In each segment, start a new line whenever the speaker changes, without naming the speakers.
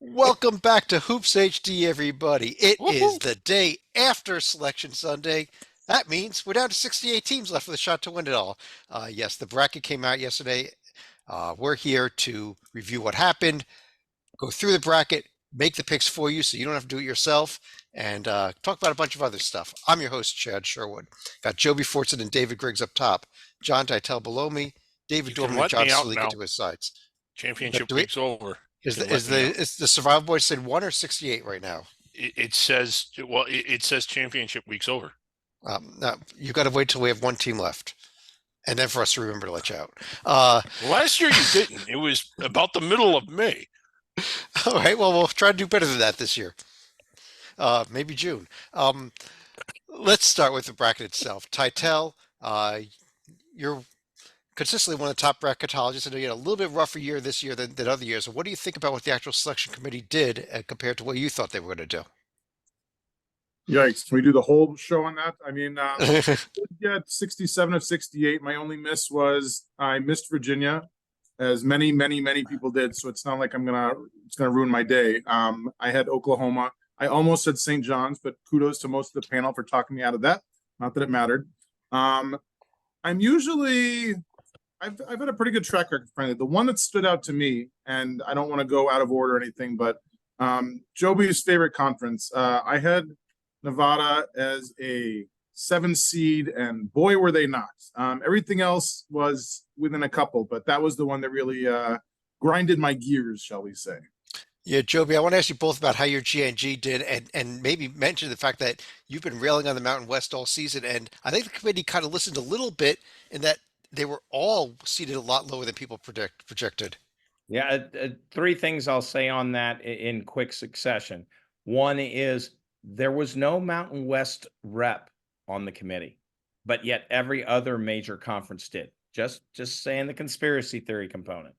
Welcome back to Hoops HD, everybody. It is
Woohoo!
the day after Selection Sunday. That means we're down to 68 teams left with a shot to win it all. Yes, the bracket came out yesterday. We're here to review what happened, go through the bracket, make the picks for you so you don't have to do it yourself, and talk about a bunch of other stuff. I'm your host, Chad Sherwood. Got Joby Fortson and David Griggs up top, John Titel below me, David
You can
Dorman and
let
John
me out
Salika
now.
to his sides.
Championship
Do we,
week's over. You
is
can
the
let
is
me out.
the is the Survivor Boys said 1 or 68 right now?
It says, well, it says championship week's over.
No, you got to wait till we have one team left, and then for us to remember to let you out. Uh,
Last year you didn't. It was about the middle of May.
all right, well, we'll try to do better than that this year. Maybe June. Um, let's start with the bracket itself. Titel, you're consistently one of the top bracketologists. I know you had a little bit rougher year this year than other years. So what do you think about what the actual selection committee did compared to what you thought they were going to
Yikes. Can we do the whole show on that?
do?
Yeah, 67 of 68. My only miss was I missed Virginia, as many people did. So it's not like it's gonna ruin my day. I had Oklahoma. I almost said St. John's, but kudos to most of the panel for talking me out of that. Not that it mattered. Um, I'm usually I've had a pretty good track record, frankly. The one that stood out to me, and I don't want to go out of order or anything, but Joby's favorite conference. I had Nevada as a 7 seed, and boy, were they not. Everything else was within a couple, but that was the one that really grinded my gears, shall we say.
Yeah, Joby, I want to ask you both about how your GNG did and maybe mention the fact that you've been railing on the Mountain West all season. And I think the committee kind of listened a little bit in that they were all seated a lot lower than people projected.
Yeah, three things I'll say on that in quick succession. One is there was no Mountain West rep on the committee, but yet every other major conference did. Just saying the conspiracy theory component.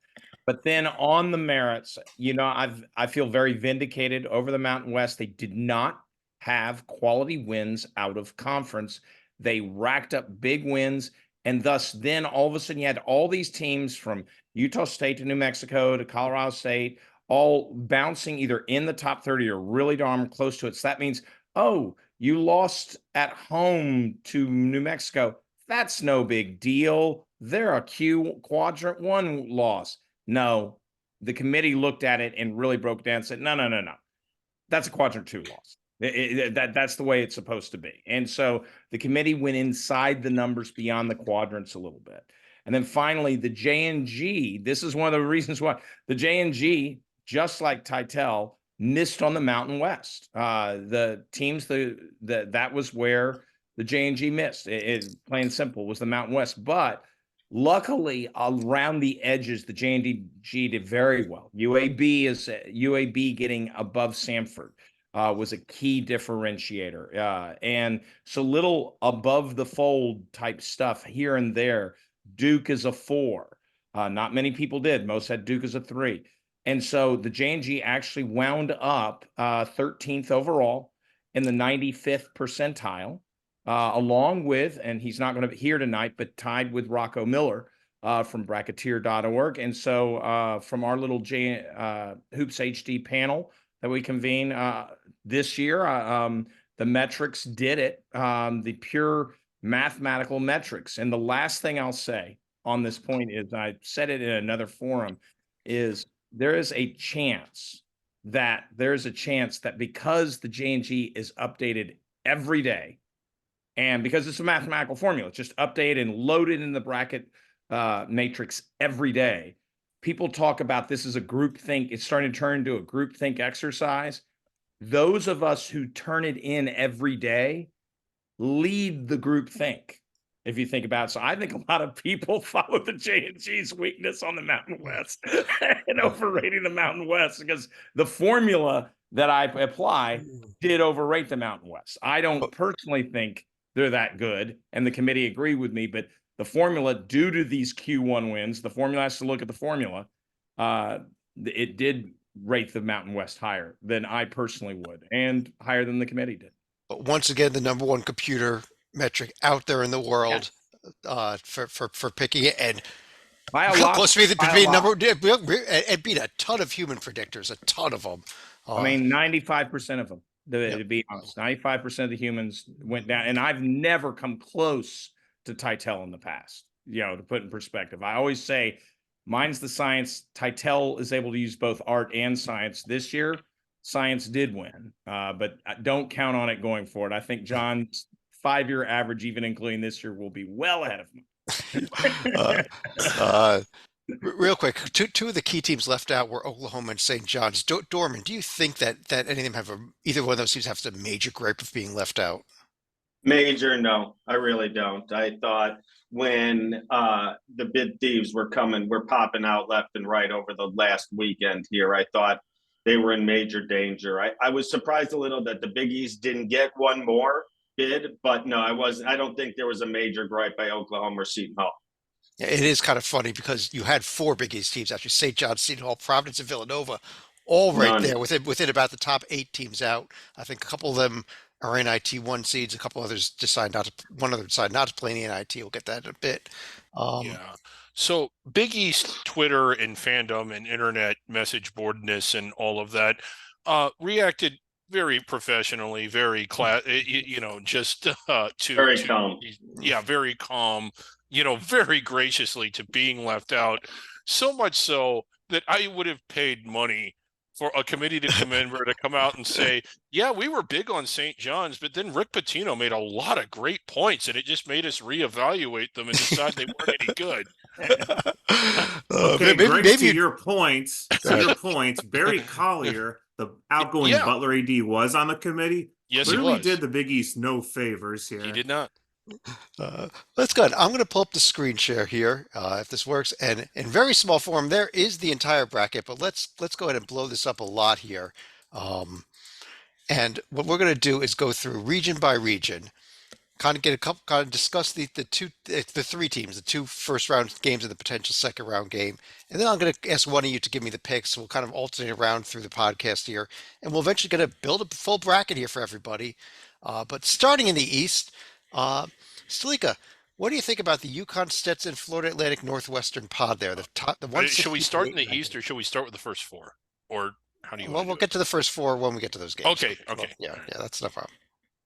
But then on the merits, I feel very vindicated over the Mountain West. They did not have quality wins out of conference. They racked up big wins, and thus then all of a sudden you had all these teams from Utah State to New Mexico to Colorado State, all bouncing either in the top 30 or really darn close to it. So that means, oh, you lost at home to New Mexico. That's no big deal. They're a quadrant one loss. No, the committee looked at it and really broke down and said, no. That's a quadrant two loss. That's the way it's supposed to be. And so the committee went inside the numbers beyond the quadrants a little bit. And then finally, the J&G, this is one of the reasons why the J&G, just like Titel, missed on the Mountain West. The teams, that was where the J&G missed. Plain and simple was the Mountain West. But luckily, around the edges, the J&G did very well. UAB getting above Samford. Was a key differentiator. And so little above the fold type stuff here and there. Duke is a 4. Not many people did. Most had Duke as a 3. And so the J&G actually wound up 13th overall in the 95th percentile, along with, and he's not going to be here tonight, but tied with Rocco Miller from bracketeer.org. And so from our little Hoops HD panel that we convene this year, the metrics did it, the pure mathematical metrics. And the last thing I'll say on this point is, I said it in another forum, is there's a chance that because the J&G is updated every day, and because it's a mathematical formula, it's just updated and loaded in the bracket matrix every day. People talk about this as a group think. It's starting to turn into a group think exercise. Those of us who turn it in every day lead the group think, if you think about it. So I think a lot of people follow the J&G's weakness on the Mountain West and overrating the Mountain West, because the formula that I apply did overrate the Mountain West. I don't personally think they're that good, and the committee agreed with me, but the formula, due to these Q1 wins, the formula has to look at the formula. It did rate the Mountain West higher than I personally would, and higher than the committee did.
But once again, the number one computer metric out there in the world for picking it. And
By a
Real
lot.
close to being,
By a
being
lot.
number, and beat a ton of human predictors, a ton of them.
I mean, 95% of them,
Yep.
to be honest, 95% of the humans went down. And I've never come close to Titel in the past, to put in perspective. I always say mine's the science. Titel is able to use both art and science. This year, science did win, but don't count on it going forward. I think John's 5-year average, even including this year, will be well ahead of me.
uh, Real quick, two of the key teams left out were Oklahoma and St. John's. Dorman, do you think that any of them have either one of those teams have a major gripe of being left out?
Major, no, I really don't. I thought when the bid thieves were popping out left and right over the last weekend here, I thought they were in major danger. I was surprised a little that the Big East didn't get one more bid, but no, I don't think there was a major gripe by Oklahoma or Seton Hall.
Yeah, it is kind of funny because you had four Big East teams actually: St. John's, Seton Hall, Providence, and Villanova, all right there within about the top 8 teams out. I think a couple of them are NIT 1 seeds. A couple others decide not to. One other decided not to play in the NIT. We'll get that in a bit.
Yeah. So Big East Twitter and fandom and internet message boardness and all of that reacted very professionally, very just
Very calm.
Yeah, very calm. Very graciously to being left out. So much so that I would have paid money for a committee to come out and say, yeah, we were big on St. John's, but then Rick Pitino made a lot of great points, and it just made us reevaluate them and decide they weren't any good.
Okay, Greg, to your point, Barry Collier, the outgoing Butler AD, was on the committee.
Yes,
Clearly
he was.
did the Big East no favors here.
He did not.
That's good. I'm going to pull up the screen share here, if this works. And in very small form, there is the entire bracket, but let's go ahead and blow this up a lot here. And what we're going to do is go through region by region, kind of discuss the 3 teams, the 2 first round games and the potential second round game. And then I'm going to ask one of you to give me the picks. We'll kind of alternate around through the podcast here, and we'll eventually going to build a full bracket here for everybody. But starting in the East, Stalika, what do you think about the UConn, Stetson, Florida Atlantic, Northwestern pod there? The one.
Should we start in the East or should we start with the first 4? Or how do you?
Well, we'll get to the first 4 when we get to those games.
Okay.
Yeah, that's no problem.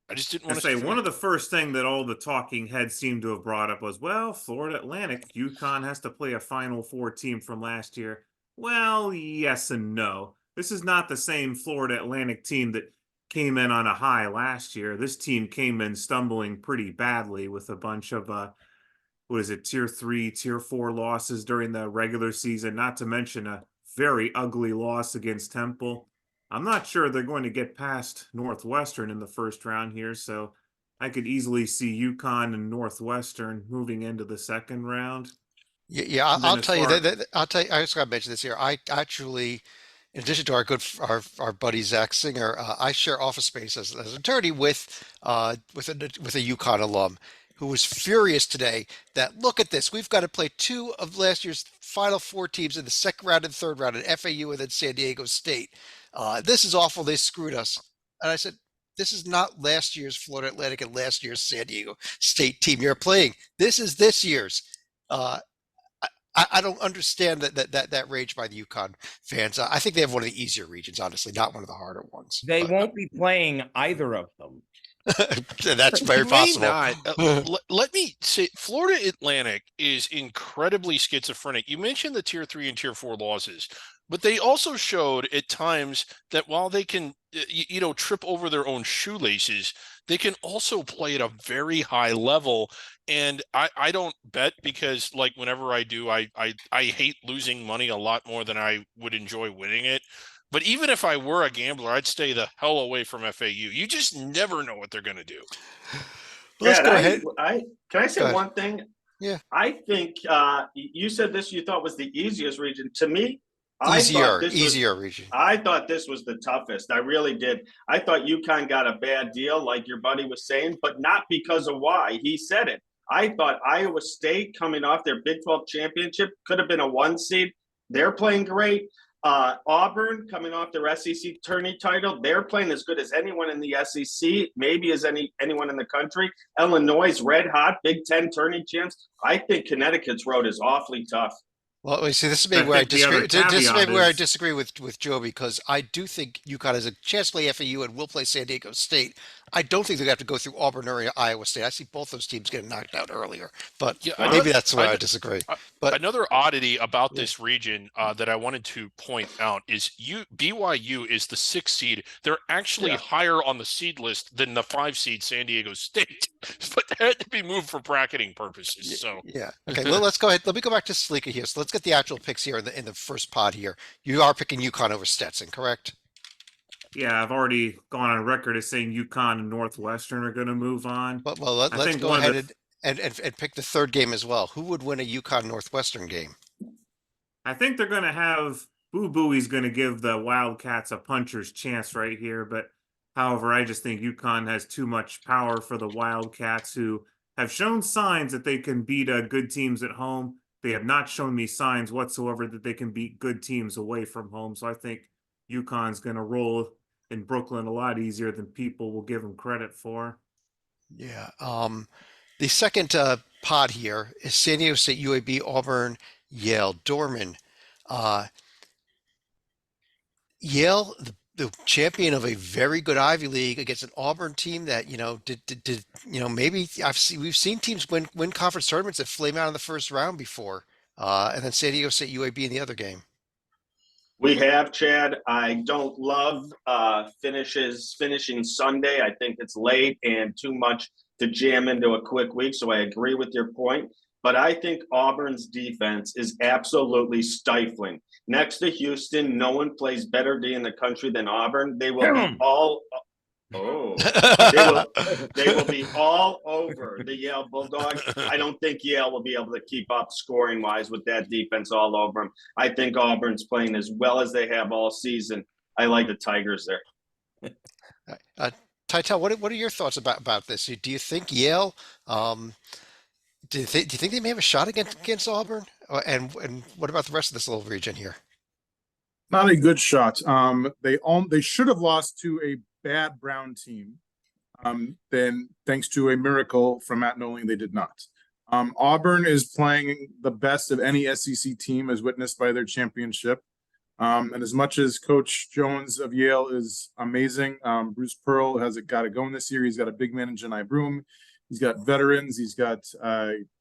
I just didn't
want to say one of the first thing that all the talking heads seemed to have brought up was, well, Florida Atlantic, UConn has to play a Final Four team from last year. Well, yes and no. This is not the same Florida Atlantic team that came in on a high last year. This team came in stumbling pretty badly with a bunch of tier 3, tier 4 losses during the regular season, not to mention a very ugly loss against Temple. I'm not sure they're going to get past Northwestern in the first round here, so I could easily see UConn and Northwestern moving into the second round.
Yeah, I'll tell you that. I just got to mention this here. I actually, in addition to our buddy Zach Singer, I share office space as an attorney with a UConn alum who was furious today that, look at this, we've got to play 2 of last year's Final Four teams in the second round and third round, at FAU and then San Diego State. This is awful. They screwed us. And I said, this is not last year's Florida Atlantic and last year's San Diego State team you're playing. This is this year's. I don't understand that rage by the UConn fans. I think they have one of the easier regions, honestly, not one of the harder ones.
They won't be playing either of them.
That's very possible.
Let me say, Florida Atlantic is incredibly schizophrenic. You mentioned the tier 3 and tier 4 losses, but they also showed at times that while they can, trip over their own shoelaces, they can also play at a very high level. And I don't bet because, like, whenever I do, I hate losing money a lot more than I would enjoy winning it. But even if I were a gambler, I'd stay the hell away from FAU. You just never know what they're going to do.
Let's go ahead.
Can I say one thing?
Yeah.
I think you said this you thought was the easiest region. To me,
easier region.
I thought this was the toughest. I really did. I thought UConn got a bad deal, like your buddy was saying, but not because of why. He said it. I thought Iowa State, coming off their Big 12 championship, could have been a 1 seed. They're playing great. Auburn, coming off their SEC tourney title, they're playing as good as anyone in the SEC, maybe as anyone in the country. Illinois is red hot, Big 10 tourney champs. I think Connecticut's road is awfully tough.
Well, you see, this is
I
maybe where I
think the other
disagree. This is
caveat
maybe where I
is
disagree with Joe, because I do think UConn has a chance to play FAU and will play San Diego State. I don't think they're going to have to go through Auburn or Iowa State. I see both those teams getting knocked out earlier, but
Yeah,
maybe that's where I disagree.
uh,
But
another oddity about
yeah,
this region that I wanted to point out is BYU is the 6th seed. They're actually
Yeah.
higher on the seed list than the 5 seed San Diego State, but that had to be moved for bracketing purposes. So
yeah. Okay, let's go ahead. Let me go back to Salika here. So let's get the actual picks here in the first pod here. You are picking UConn over Stetson, correct?
yeah, I've already gone on record as saying UConn and Northwestern are going to move on.
Well,
I
let's
think
go
one of
ahead and pick the third game as well. Who would win a UConn Northwestern game?
I think they're going to have Boo Booey's going to give the Wildcats a puncher's chance right here. But however, I just think UConn has too much power for the Wildcats, who have shown signs that they can beat good teams at home. They have not shown me signs whatsoever that they can beat good teams away from home. So I think UConn's going to roll in Brooklyn a lot easier than people will give them credit for.
Yeah. The second pod here is San Diego State, UAB, Auburn, Yale, Dorman. Yale, the champion of a very good Ivy League, against an Auburn team that, did maybe we've seen teams win conference tournaments that flame out in the first round before. And then San Diego State, UAB in the other game.
We have, Chad. I don't love finishing Sunday. I think it's late and too much to jam into a quick week. So I agree with your point. But I think Auburn's defense is absolutely stifling. Next to Houston, no one plays better D in the country than Auburn. They will be all they will be all over the Yale Bulldogs. I don't think Yale will be able to keep up scoring wise with that defense all over them. I think Auburn's playing as well as they have all season. I like the Tigers there.
Tytel, what are your thoughts about this? Do you think Yale? Do you think they may have a shot against Auburn? And what about the rest of this little region here?
Not a good shot. They should have lost to a bad Brown team. Then thanks to a miracle from Matt Nolan, they did not. Auburn is playing the best of any SEC team, as witnessed by their championship. And as much as Coach Jones of Yale is amazing, Bruce Pearl has got it going this year. He's got a big man in Janai Broom. He's got veterans. He's got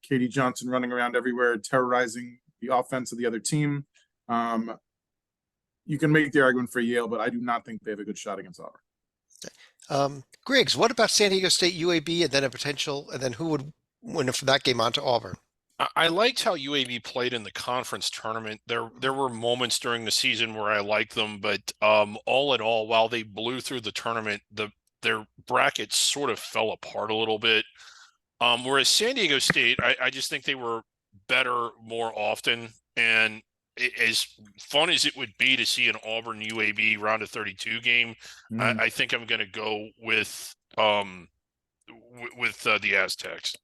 Katie Johnson running around everywhere, terrorizing the offense of the other team. You can make the argument for Yale, but I do not think they have a good shot against Auburn.
Griggs, what about San Diego State, UAB, and then who would win from that game on to Auburn?
I liked how UAB played in the conference tournament. There were moments during the season where I liked them, but all in all, while they blew through the tournament, their brackets sort of fell apart a little bit. Whereas San Diego State, I just think they were better more often. And as fun as it would be to see an Auburn UAB round of 32 game, I think I'm going to go with the Aztecs.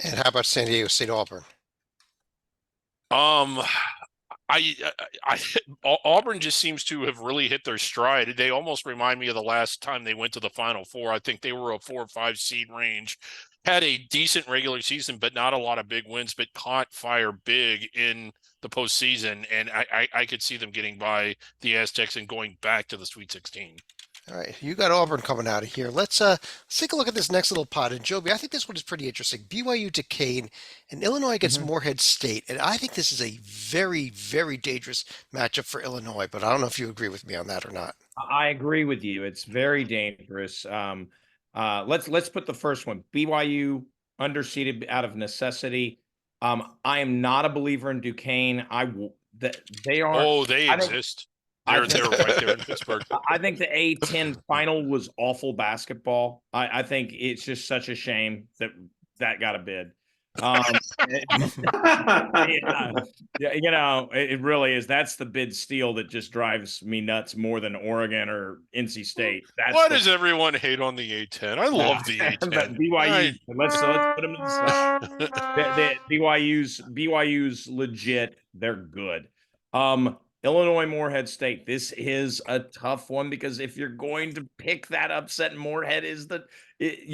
And how about San Diego State, Auburn?
Auburn just seems to have really hit their stride. They almost remind me of the last time they went to the Final Four. I think they were a 4 or 5 seed range, had a decent regular season, but not a lot of big wins, but caught fire big in the postseason. And I could see them getting by the Aztecs and going back to the Sweet 16.
All right, you got Auburn coming out of here. Let's take a look at this next little pot. And Joby, I think this one is pretty interesting. BYU Duquesne and Illinois against Morehead State. And I think this is a very, very dangerous matchup for Illinois, but I don't know if you agree with me on that or not.
I agree with you. It's very dangerous. Let's put the first one. BYU underseeded out of necessity. I am not a believer in Duquesne. They are.
Oh, they exist. They're right there in Pittsburgh.
I think the A-10 final was awful basketball. I think it's just such a shame that got a bid. It really is. That's the bid steal that just drives me nuts more than Oregon or NC State.
Why does everyone hate on the A-10? I love the A-10.
BYU. Let's put them to the side. BYU's legit. They're good. Illinois Morehead State. This is a tough one because if you're going to pick that upset, Morehead is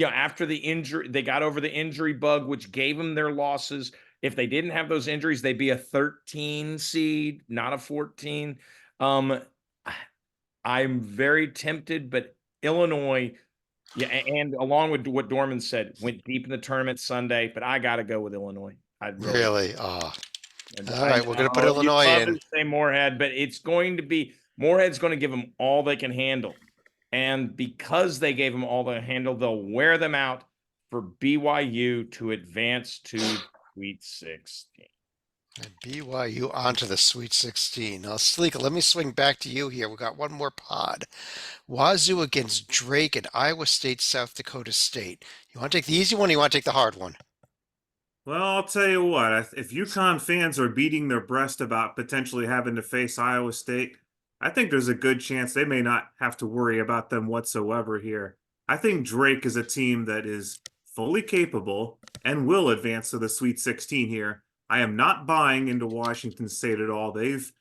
after the injury, they got over the injury bug, which gave them their losses. If they didn't have those injuries, they'd be a 13 seed, not a 14. I'm very tempted, but Illinois, yeah, and along with what Dorman said, went deep in the tournament Sunday, but I got to go with Illinois. I really.
Really? Oh,
And
all
I
right. We're going to put
know
Illinois
you'd love
in.
to say Moorhead, but it's going to be Moorhead's going to give them all they can handle. And because they gave them all they handle, they'll wear them out for BYU to advance to Sweet 16.
And BYU onto the Sweet 16. Now, Sleeka, let me swing back to you here. We got one more pod. Wazoo against Drake and Iowa State, South Dakota State. You want to take the easy one or you want to take the hard one?
Well, I'll tell you what, if UConn fans are beating their breast about potentially having to face Iowa State, I think there's a good chance they may not have to worry about them whatsoever here. I think Drake is a team that is fully capable and will advance to the Sweet 16 here. I am not buying into Washington State at all. They've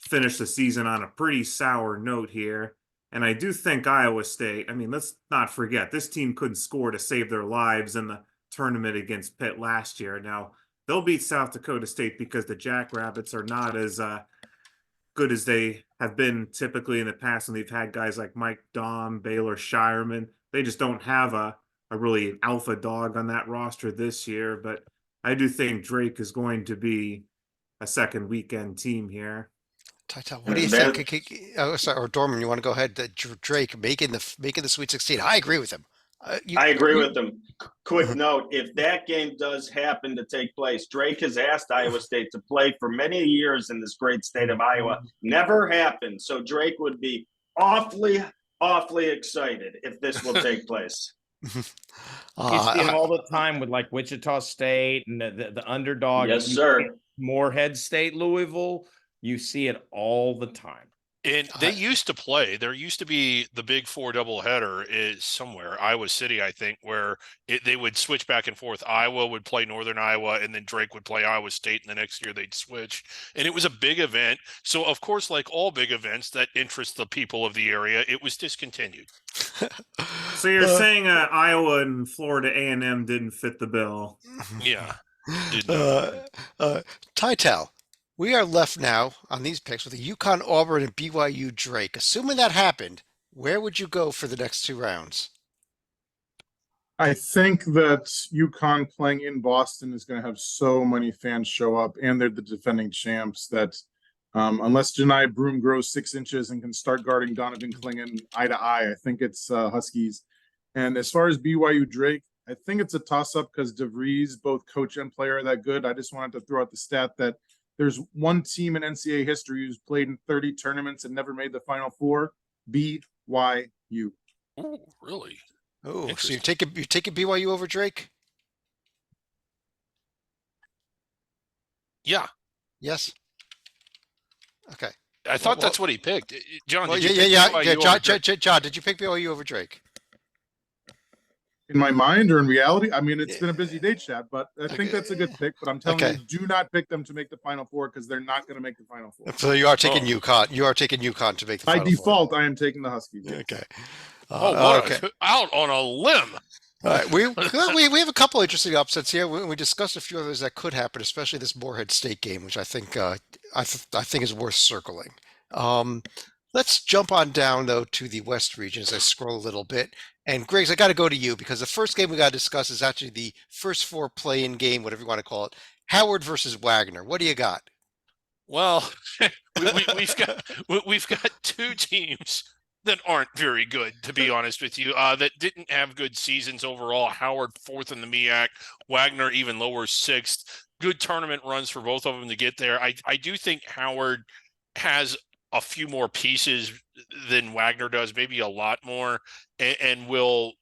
finished the season on a pretty sour note here. And I do think Iowa State, I mean, let's not forget, this team couldn't score to save their lives in the tournament against Pitt last year. Now, they'll beat South Dakota State because the Jackrabbits are not as good as they have been typically in the past. And they've had guys like Mike Dahm, Baylor Shireman. They just don't have a really alpha dog on that roster this year. But I do think Drake is going to be a second weekend team here.
Tata, what do you think? Oh, sorry, or Dorman, you want to go ahead? Drake making the Sweet 16. I agree with him.
I agree with him. Quick note, if that game does happen to take place, Drake has asked Iowa State to play for many years in this great state of Iowa. Never happened. So Drake would be awfully excited if this will take place.
You see it all the time with like Wichita State and the underdog.
Yes, sir.
Moorhead State, Louisville. You see it all the time.
And they used to play. There used to be the Big Four doubleheader is somewhere, Iowa City, I think, where they would switch back and forth. Iowa would play Northern Iowa, and then Drake would play Iowa State, and the next year they'd switch. And it was a big event. So, of course, like all big events that interest the people of the area, it was discontinued.
So you're saying Iowa and Florida A&M didn't fit the bill?
Yeah.
Titel. We are left now on these picks with a UConn, Auburn, and BYU Drake. Assuming that happened, where would you go for the next two rounds?
I think that UConn playing in Boston is going to have so many fans show up, and they're the defending champs, that unless Janai Broom grows 6 inches and can start guarding Donovan Clingan eye to eye, I think it's Huskies. And as far as BYU Drake, I think it's a toss-up because DeVries, both coach and player, are that good. I just wanted to throw out the stat that there's one team in NCAA history who's played in 30 tournaments and never made the Final Four. BYU.
Oh, really?
Oh, so you're taking BYU over Drake?
Yeah.
Yes. Okay.
I thought that's what he picked. John,
Well,
did you pick
John, did you pick BYU over Drake?
In my mind or in reality? I mean, it's been a busy day, Chad, but I think that's a good pick. But I'm telling you, do not pick them to make the Final Four because they're not going to make the Final Four.
So you are taking UConn. You are taking UConn to make the Final
By default,
Four.
I am taking the Huskies.
Okay.
Out on a limb.
All right, we have a couple interesting upsets here. We discussed a few others that could happen, especially this Moorhead State game, which I think I think is worth circling. Let's jump on down though to the West region as I scroll a little bit. And Griggs, I got to go to you because the first game we got to discuss is actually the first 4 play-in game, whatever you want to call it. Howard versus Wagner. What do you got?
Well, we've got 2 teams that aren't very good, to be honest with you, that didn't have good seasons overall. Howard 4th in the MEAC, Wagner even lower 6th. Good tournament runs for both of them to get there. I do think Howard has a few more pieces than Wagner does, maybe a lot more, and will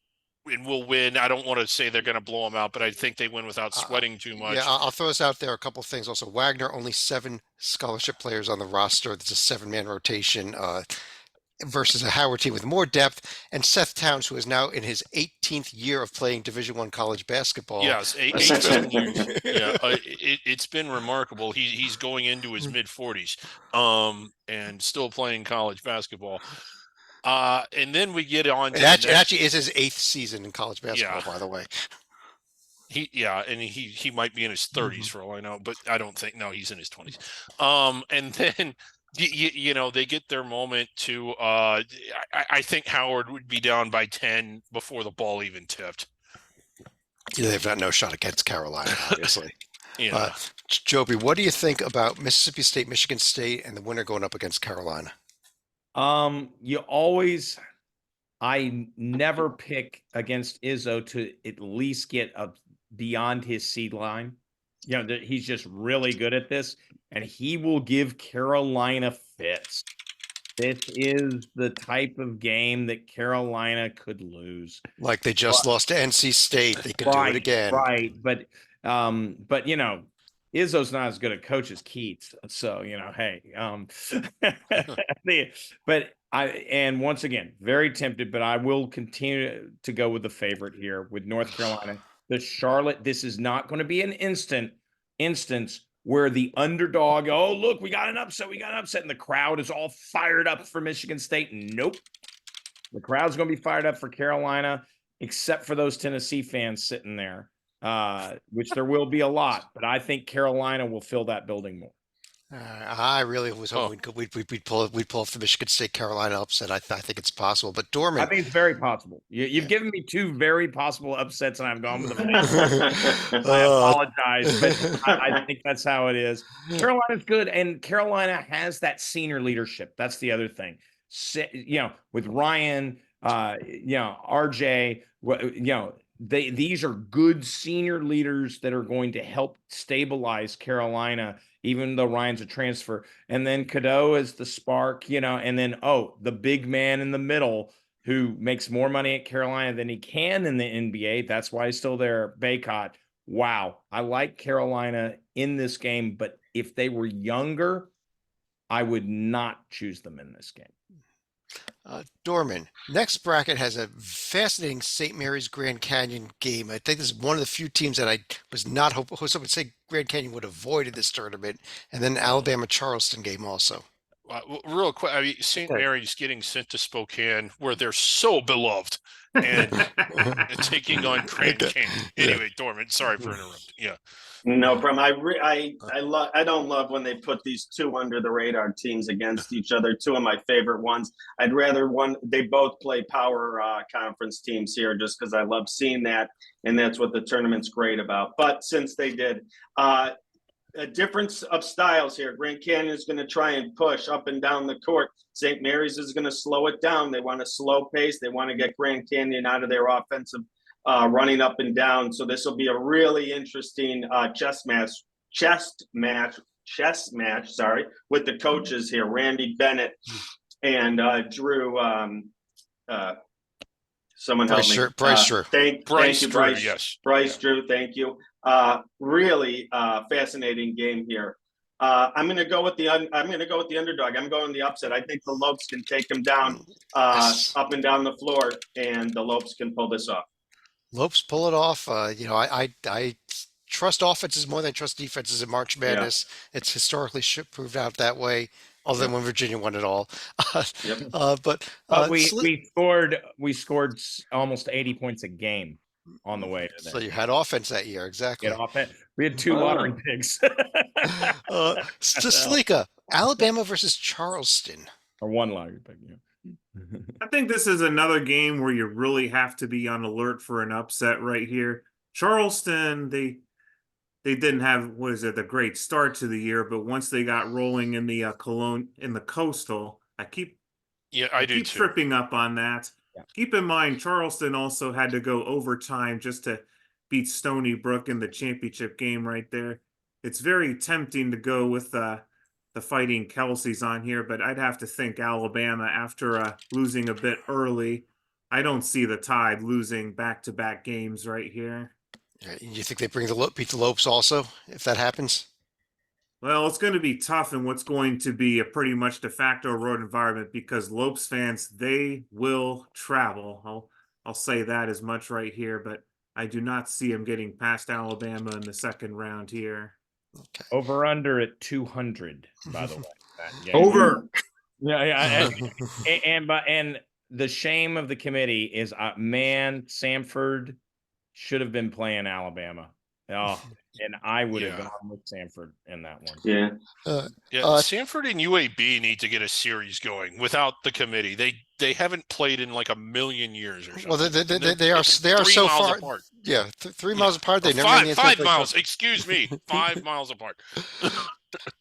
win. I don't want to say they're going to blow them out, but I think they win without sweating too much.
Yeah, I'll throw us out there a couple of things. Also, Wagner, only 7 scholarship players on the roster. It's a 7-man rotation versus a Howard team with more depth. And Seth Towns, who is now in his 18th year of playing Division I college basketball.
Yes, 18 years. Yeah, it's been remarkable. He's going into his mid-40s and still playing college basketball. And then we get on to
it actually is his 8th season in college basketball, by the way.
And he might be in his 30s for all I know, but I don't think he's in his 20s. And then they get their moment to I think Howard would be down by 10 before the ball even tipped.
Yeah, they've got no shot against Carolina, obviously.
Yeah.
Joby, what do you think about Mississippi State, Michigan State, and the winner going up against Carolina?
I never pick against Izzo to at least get beyond his seed line. He's just really good at this, and he will give Carolina fits. This is the type of game that Carolina could lose.
Like they just lost to NC State. They could do it again.
Right. But Izzo's not as good a coach as Keats. So, hey, and once again, very tempted, but I will continue to go with the favorite here with North Carolina. The Charlotte, this is not going to be an instance where the underdog, oh, look, we got an upset, and the crowd is all fired up for Michigan State. Nope. The crowd's going to be fired up for Carolina, except for those Tennessee fans sitting there, which there will be a lot. But I think Carolina will fill that building more.
I really was hoping we'd pull off the Michigan State Carolina upset. I think it's possible, but Dorman,
I think it's very possible. You've given me two very possible upsets, and I've gone with them. I apologize, but I think that's how it is. Carolina's good, and Carolina has that senior leadership. That's the other thing. With Ryan, RJ, these are good senior leaders that are going to help stabilize Carolina, even though Ryan's a transfer. And then Cadeau is the spark, and then, the big man in the middle who makes more money at Carolina than he can in the NBA. That's why he's still there. Baycott. Wow. I like Carolina in this game, but if they were younger, I would not choose them in this game.
Dorman, next bracket has a fascinating St. Mary's Grand Canyon game. I think this is one of the few teams that I was not hoping would say Grand Canyon would have avoided this tournament, and then Alabama Charleston game also.
Real quick, St. Mary's getting sent to Spokane, where they're so beloved, and taking on Grand Canyon. Anyway, Dorman, sorry for interrupting. Yeah.
No problem. I don't love when they put these two under the radar teams against each other. Two of my favorite ones. I'd rather they both play power conference teams here, just because I love seeing that, and that's what the tournament's great about. But since they did, a difference of styles here. Grand Canyon is going to try and push up and down the court. St. Mary's is going to slow it down. They want a slow pace. They want to get Grand Canyon out of their offensive running up and down. So this will be a really interesting chess match, with the coaches here, Randy Bennett and Drew. Someone help me.
Bryce Drew.
Thank you, Bryce. Yes. Bryce Drew. Thank you. Really fascinating game here. I'm going to go with the underdog. I'm going the upset. I think the Lopes can take them down up and down the floor, and the Lopes can pull this off.
Lopes pull it off. I trust offenses more than I trust defenses in March Madness. Yeah. It's historically proved out that way, other than when Virginia won it all. But
we scored almost 80 points a game on the way to that.
So you had offense that year, exactly.
We had two lottery picks.
Slika, Alabama versus Charleston.
Or one lottery pick, yeah.
I think this is another game where you really have to be on alert for an upset right here. Charleston, they didn't have the great start to the year, but once they got rolling in the Coastal, I keep tripping up on that. Yeah. Keep in mind, Charleston also had to go overtime just to beat Stony Brook in the championship game right there. It's very tempting to go with the Fighting Kelseys on here, but I'd have to think Alabama after losing a bit early. I don't see the Tide losing back-to-back games right here.
Yeah, you think they beat the Lopes also, if that happens?
Well, it's going to be tough in what's going to be a pretty much de facto road environment, because Lopes fans, they will travel. I'll say that as much right here, but I do not see them getting past Alabama in the second round here.
Okay. Over under at 200, by the way.
Over.
Yeah. And the shame of the committee is, Samford should have been playing Alabama. Oh, and I would have
Yeah.
gone with Sanford in that one.
Yeah.
Sanford and UAB need to get a series going without the committee. They haven't played in like a million years or something.
Well, they are
3
so
miles
far
apart.
Yeah, 3
Yeah.
miles apart. They
Or
never made the NCAA
five
tournament.
miles. Excuse me, 5 miles apart.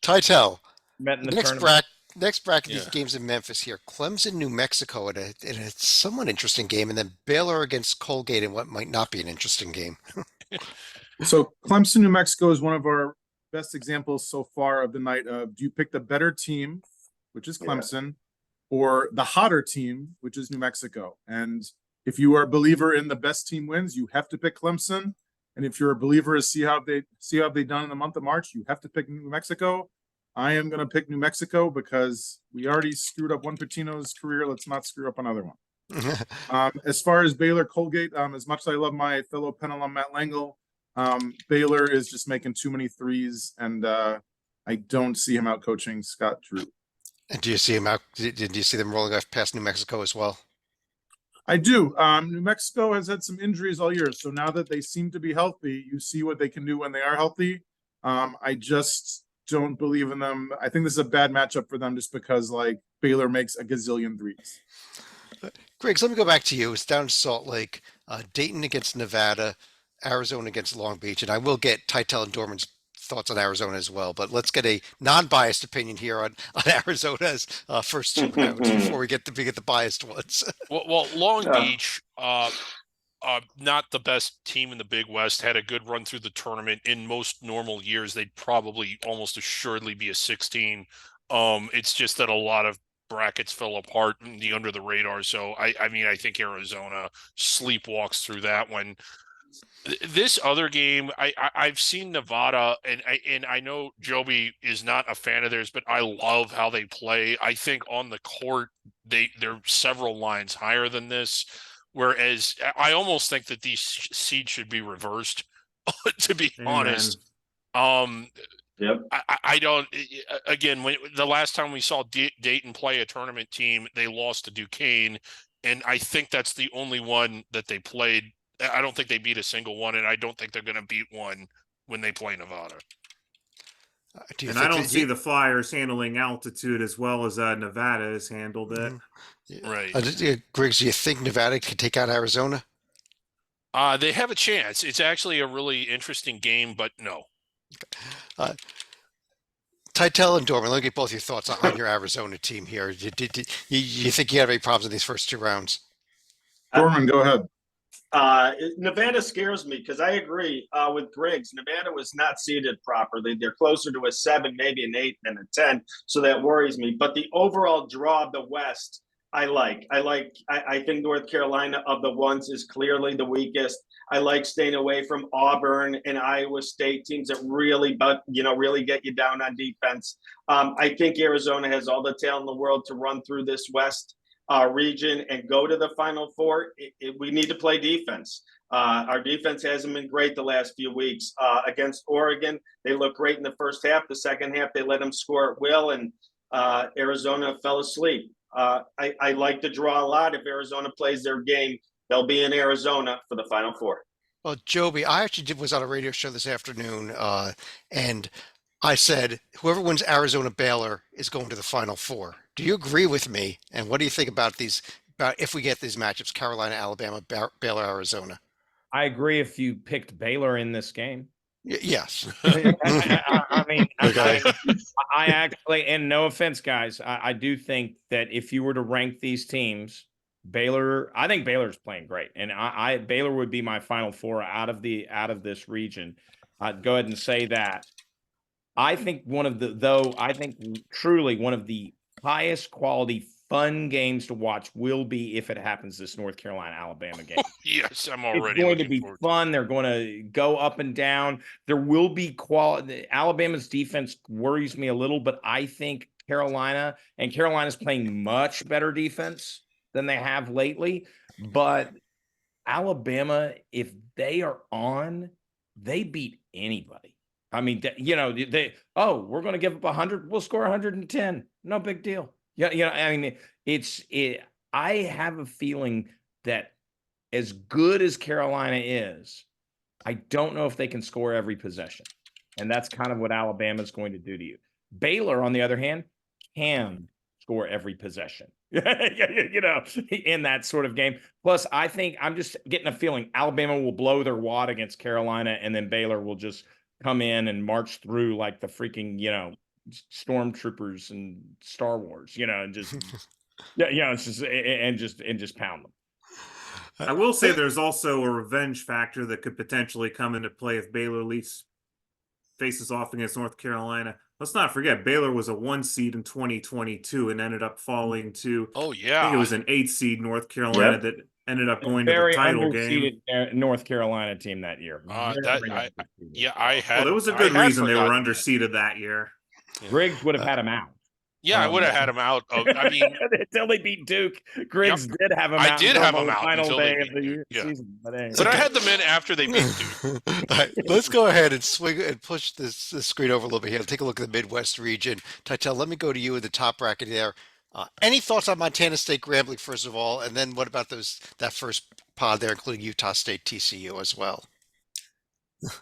Titel.
Met in the
Next
tournament.
bracket,
Yeah.
these games in Memphis here. Clemson, New Mexico, in a somewhat interesting game, and then Baylor against Colgate in what might not be an interesting game.
So Clemson, New Mexico is one of our best examples so far of the night of, do you pick the better team, which is Clemson, or the hotter team, which is New Mexico? And if you are a believer in the best team wins, you have to pick Clemson. And if you're a believer to see how they've done in the month of March, you have to pick New Mexico. I am going to pick New Mexico because we already screwed up one Pitino's career. Let's not screw up another one. As far as Baylor Colgate, as much as I love my fellow Penn alum Matt Langle, Baylor is just making too many threes, and I don't see him out coaching Scott Drew.
And do you see him out? Did you see them rolling off past New Mexico as well?
I do. New Mexico has had some injuries all year, so now that they seem to be healthy, you see what they can do when they are healthy. I just don't believe in them. I think this is a bad matchup for them just because like Baylor makes a gazillion threes.
Griggs, let me go back to you. It's down in Salt Lake, Dayton against Nevada, Arizona against Long Beach, and I will get Titel and Dorman's thoughts on Arizona as well. But let's get a non-biased opinion here on Arizona's first 2 rounds before we get the biased ones.
Well, Long Beach, not the best team in the Big West, had a good run through the tournament. In most normal years, they'd probably almost assuredly be a 16. It's just that a lot of brackets fell apart in the under the radar. So I mean, I think Arizona sleepwalks through that one. This other game, I've seen Nevada, and I know Joby is not a fan of theirs, but I love how they play. I think on the court, they're several lines higher than this. Whereas I almost think that these seeds should be reversed, to be honest.
Yep.
I don't. Again, the last time we saw Dayton play a tournament team, they lost to Duquesne, and I think that's the only one that they played. I don't think they beat a single one, and I don't think they're going to beat one when they play Nevada.
And I don't see the Flyers handling altitude as well as Nevada has handled it.
Right.
Griggs, do you think Nevada can take out Arizona?
They have a chance. It's actually a really interesting game, but no.
Titel and Dorman, let me get both your thoughts on your Arizona team here. You think you have any problems in these first 2 rounds?
Dorman, go ahead.
Nevada scares me because I agree with Griggs. Nevada was not seeded properly. They're closer to a 7, maybe an 8 than a 10. So that worries me. But the overall draw of the West, I like. I think North Carolina of the ones is clearly the weakest. I like staying away from Auburn and Iowa State, teams that really get you down on defense. I think Arizona has all the talent in the world to run through this West region and go to the Final Four. We need to play defense. Our defense hasn't been great the last few weeks. Against Oregon, they looked great in the first half. The second half, they let them score at will, and Arizona fell asleep. I like the draw a lot. If Arizona plays their game, they'll be in Arizona for the Final Four.
Well, Joby, I actually was on a radio show this afternoon, and I said whoever wins Arizona Baylor is going to the Final Four. Do you agree with me? And what do you think about these? About if we get these matchups, Carolina, Alabama, Baylor, Arizona?
I agree if you picked Baylor in this game.
Yes.
I mean, I actually, and no offense, guys, I do think that if you were to rank these teams, I think Baylor's playing great, and Baylor would be my Final Four out of this region. I'd go ahead and say that. I think truly one of the highest quality fun games to watch will be if it happens this North Carolina Alabama game.
Yes, I'm already.
It's going to be fun. They're going to go up and down. There will be quality. Alabama's defense worries me a little, but I think Carolina's playing much better defense than they have lately. But Alabama, if they are on, they beat anybody. I mean, we're going to give up 100. We'll score 110. No big deal. Yeah. I mean, I have a feeling that as good as Carolina is, I don't know if they can score every possession. And that's kind of what Alabama's going to do to you. Baylor, on the other hand, can score every possession, in that sort of game. Plus, I think I'm just getting a feeling Alabama will blow their wad against Carolina, and then Baylor will just come in and march through like the freaking, stormtroopers and Star Wars, and just, it's just, and just pound them.
I will say there's also a revenge factor that could potentially come into play if Baylor faces off against North Carolina. Let's not forget, Baylor was a 1 seed in 2022 and ended up falling to,
Oh
I think it
yeah.
was an 8 seed North Carolina
Yep.
that ended up going to the
Very
title game.
underseeded North Carolina team that year. Very
I
Well,
had.
there was a
I
good
had
reason they were
forgotten that.
underseeded that year.
Griggs would have had him out.
Yeah, I would have had him out. I mean,
until they beat Duke, Griggs did have him
I
out.
did
until
have
the
him out
final
until they
day
beat
of the
Duke, yeah.
season. But
I had them in after they beat Duke.
All right, let's go ahead and swing and push this screen over a little bit here. Take a look at the Midwest region. Titel, let me go to you in the top bracket there. Any thoughts on Montana State Grambling, first of all, and then what about that first pod there, including Utah State TCU as well?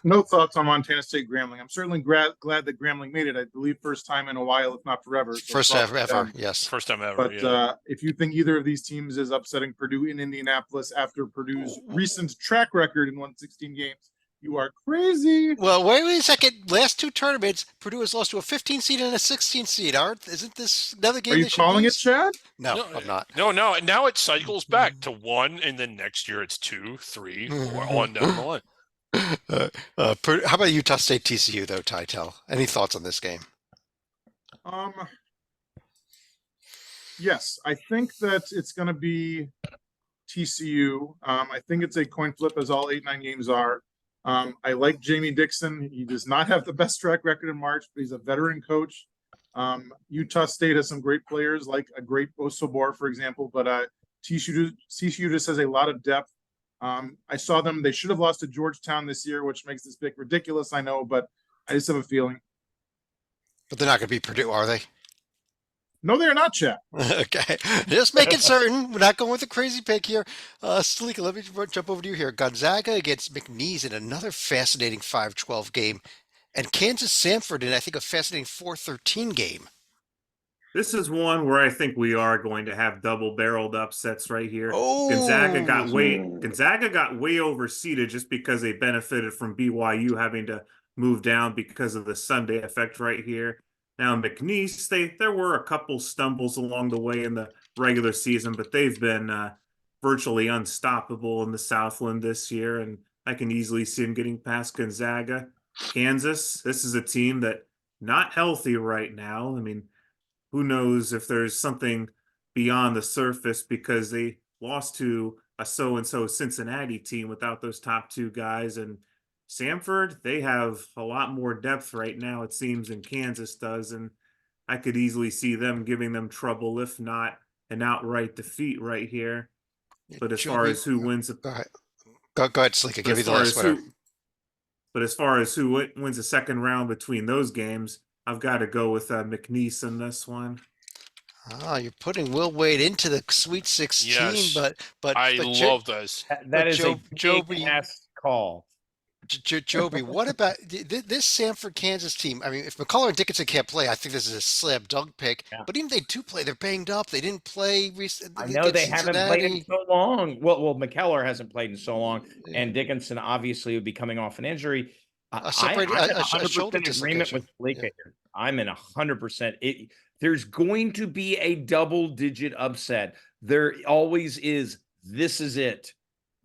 No thoughts on Montana State Grambling. I'm certainly glad that Grambling made it. I believe first time in a while, if not forever. So
First
props
time
to
ever,
them.
yes.
First time ever.
But
Yeah.
if you think either of these teams is upsetting Purdue in Indianapolis after Purdue's recent track record in 116 games, you are crazy.
Well, wait a second. Last two tournaments, Purdue has lost to a 15 seed and a 16 seed. Isn't this another game?
Are you calling it, Chad?
No, I'm not.
No. Now it cycles back to 1, and then next year it's 2, 3, 4, on down the line.
How about Utah State TCU though, Titel? Any thoughts on this game?
Yes, I think that it's going to be TCU. I think it's a coin flip, as all 8-9 games are. I like Jamie Dixon. He does not have the best track record in March, but he's a veteran coach. Utah State has some great players, like a great Osobor, for example, but TCU just has a lot of depth. I saw them. They should have lost to Georgetown this year, which makes this pick ridiculous, I know, but I just have a feeling.
But they're not going to beat Purdue, are they?
No, they're not, Chad.
Okay, just making certain. We're not going with a crazy pick here. Salika, let me jump over to you here. Gonzaga against McNeese in another fascinating 5-12 game, and Kansas Samford in, I think, a fascinating 4-13 game.
This is one where I think we are going to have double-barreled upsets right here.
Oh,
Gonzaga got way overseeded just because they benefited from BYU having to move down because of the Sunday effect right here. Now McNeese, there were a couple stumbles along the way in the regular season, but they've been virtually unstoppable in the Southland this year, and I can easily see them getting past Gonzaga. Kansas, this is a team that not healthy right now. I mean, who knows if there's something beyond the surface because they lost to a so-and-so Cincinnati team without those top two guys. And Samford, they have a lot more depth right now, it seems, than Kansas does. And I could easily see them giving them trouble, if not an outright defeat right here. But as far as who wins...
Go ahead, Salika, give me the last one.
But as far as who wins the second round between those games, I've got to go with McNeese in this one.
You're putting Will Wade into the Sweet 16,
Yes.
but
I love this.
That is a
Joby
big-ass call.
Joby, what about this Samford Kansas team? I mean, if McCullough and Dickinson can't play, I think this is a slam dunk pick.
Yeah.
But even if they do play, they're banged up. They didn't play recently.
I know they haven't played in so long. Well, McKellar hasn't played in so long, and Dickinson obviously would be coming off an injury. I'm in 100% agreement with Salika here. I'm in 100%. There's going to be a double-digit upset. There always is. This is it.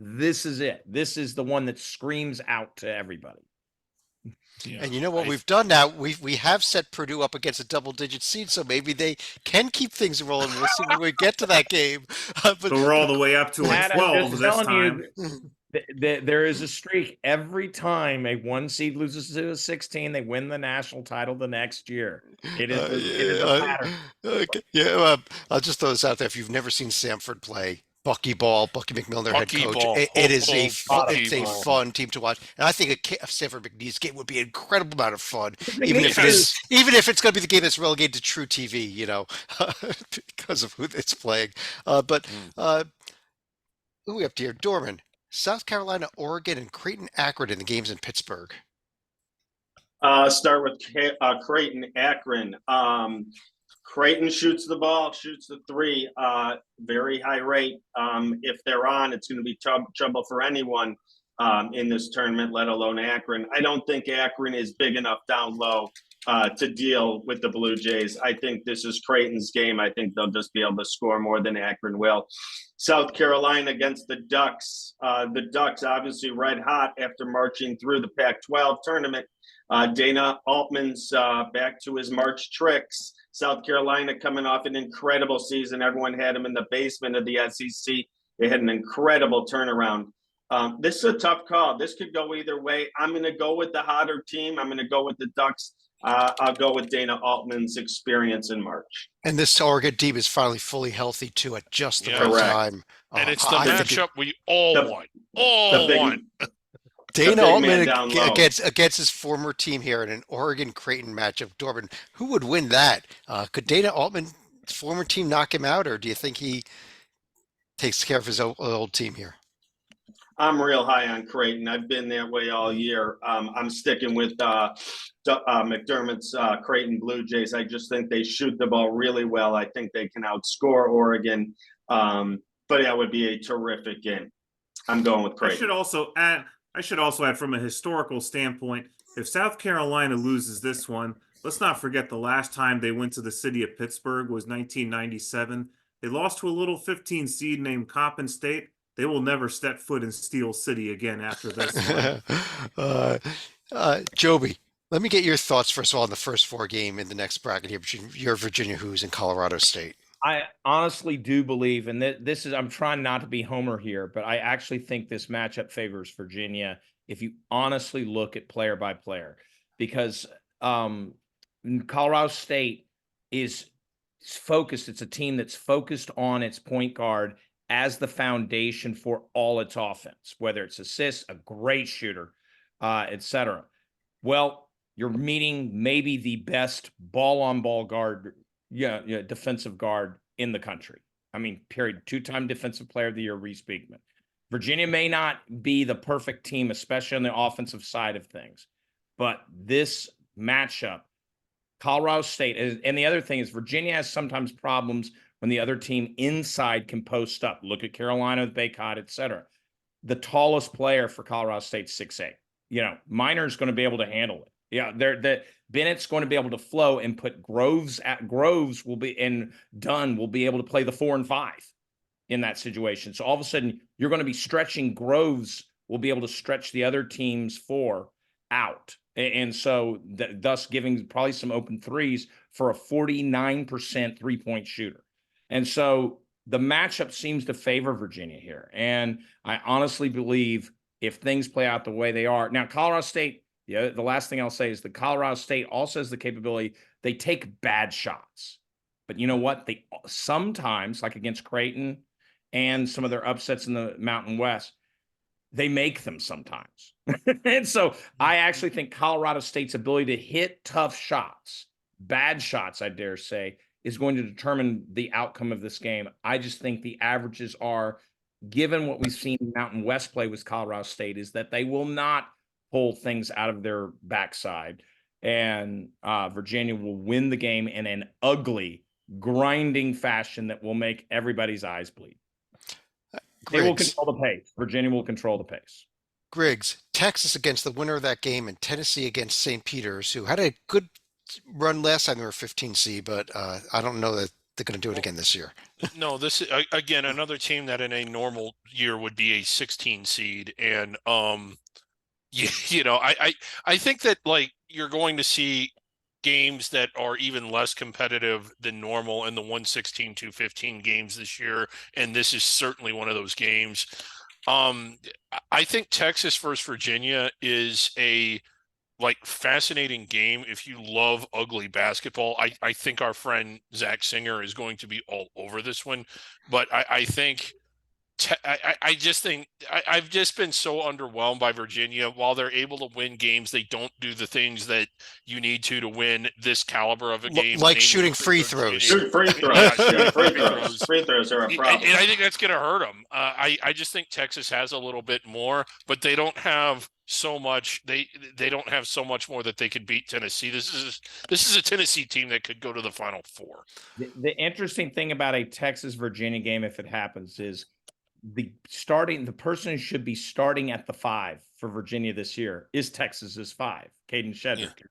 This is it. This is the one that screams out to everybody.
Yeah.
And you know what we've done now? We have set Purdue up against a double-digit seed, so maybe they can keep things rolling. We'll see when we get to that game.
But we're all the way up to a 12 this time.
There is a streak. Every time a 1 seed loses to a 16, they win the national title the next year. It is a pattern.
Okay. Yeah, I'll just throw this out there. If you've never seen Samford play, Bucky McMillan, head coach. It is a fun team to watch, and I think a Samford McNeese game would be an incredible amount of fun, even if it's going to be the game that's relegated to True TV, because of who it's playing. But who are we up to here? Dorman. South Carolina, Oregon, and Creighton Akron in the games in Pittsburgh.
Start with Creighton Akron. Creighton shoots the ball, shoots the three, very high rate. If they're on, it's going to be trouble for anyone in this tournament, let alone Akron. I don't think Akron is big enough down low to deal with the Blue Jays. I think this is Creighton's game. I think they'll just be able to score more than Akron will. South Carolina against the Ducks. The Ducks obviously red hot after marching through the Pac-12 tournament. Dana Altman's back to his March tricks. South Carolina coming off an incredible season. Everyone had him in the basement of the SEC. They had an incredible turnaround. This is a tough call. This could go either way. I'm going to go with the hotter team. I'm going to go with the Ducks. I'll go with Dana Altman's experience in March.
And this Oregon team is finally fully healthy too at just the right
Correct.
time.
And it's the
I think
matchup we all want. All want.
Dana
big man
Altman
down low.
against his former team here in an Oregon Creighton matchup. Dorman, who would win that? Could Dana Altman's former team knock him out, or do you think he takes care of his old team here?
I'm real high on Creighton. I've been that way all year. I'm sticking with McDermott's Creighton Blue Jays. I just think they shoot the ball really well. I think they can outscore Oregon. But that would be a terrific game. I'm going with Creighton.
I should also add from a historical standpoint, if South Carolina loses this one, let's not forget the last time they went to the city of Pittsburgh was 1997. They lost to a little 15 seed named Coppin State. They will never step foot in Steel City again after this one.
Joby, let me get your thoughts first of all on the first four game in the next bracket here between your Virginia Hoos and Colorado State.
I honestly do believe, and this is, I'm trying not to be Homer here, but I actually think this matchup favors Virginia if you honestly look at player by player, because Colorado State is focused. It's a team that's focused on its point guard as the foundation for all its offense, whether it's assists, a great shooter, etc. Well, you're meeting maybe the best ball-on-ball guard, defensive guard in the country. I mean, period. Two-time Defensive Player of the Year, Reese Beekman. Virginia may not be the perfect team, especially on the offensive side of things, but this matchup, Colorado State, and the other thing is Virginia has sometimes problems when the other team inside can post up. Look at Carolina with Baycott, et cetera. The tallest player for Colorado State's 6'8". Minor's going to be able to handle it. Yeah, Bennett's going to be able to flow and put Groves will be, and Dunn will be able to play the 4 and 5 in that situation. So all of a sudden you're going to be stretching Groves will be able to stretch the other team's 4 out. And so thus giving probably some open threes for a 49% 3-point shooter. And so the matchup seems to favor Virginia here. And I honestly believe if things play out the way they are. Now, Colorado State, the last thing I'll say is the Colorado State also has the capability, they take bad shots. But you know what? They sometimes, like against Creighton and some of their upsets in the Mountain West, they make them sometimes. And so I actually think Colorado State's ability to hit tough shots, bad shots, I dare say, is going to determine the outcome of this game. I just think the averages are, given what we've seen Mountain West play with Colorado State, is that they will not pull things out of their backside. And Virginia will win the game in an ugly, grinding fashion that will make everybody's eyes bleed. They will control the pace. Virginia will control the pace.
Griggs, Texas against the winner of that game and Tennessee against St. Peter's, who had a good run last time they were 15 seed, but I don't know that they're going to do it again this year.
No, this is again another team that in a normal year would be a 16 seed, and I think that like you're going to see games that are even less competitive than normal in the 116, 215 games this year, and this is certainly one of those games. I think Texas versus Virginia is a fascinating game. If you love ugly basketball, I think our friend Zach Singer is going to be all over this one, but I think I just think I've just been so underwhelmed by Virginia. While they're able to win games, they don't do the things that you need to win this caliber of a game,
like
namely
shooting
the
free
throw
throws.
shooting.
Shoot free throws.
Yeah,
Yeah,
shooting
free
free
throws.
throws.
Free throws are a problem.
And I think that's going to hurt them. I just think Texas has a little bit more, but they don't have so much. They don't have so much more that they could beat Tennessee. This is a Tennessee team that could go to the Final Four.
The interesting thing about a Texas Virginia game, if it happens, is the person who should be starting at the 5 for Virginia this year is Texas's 5, Caden Shedrick,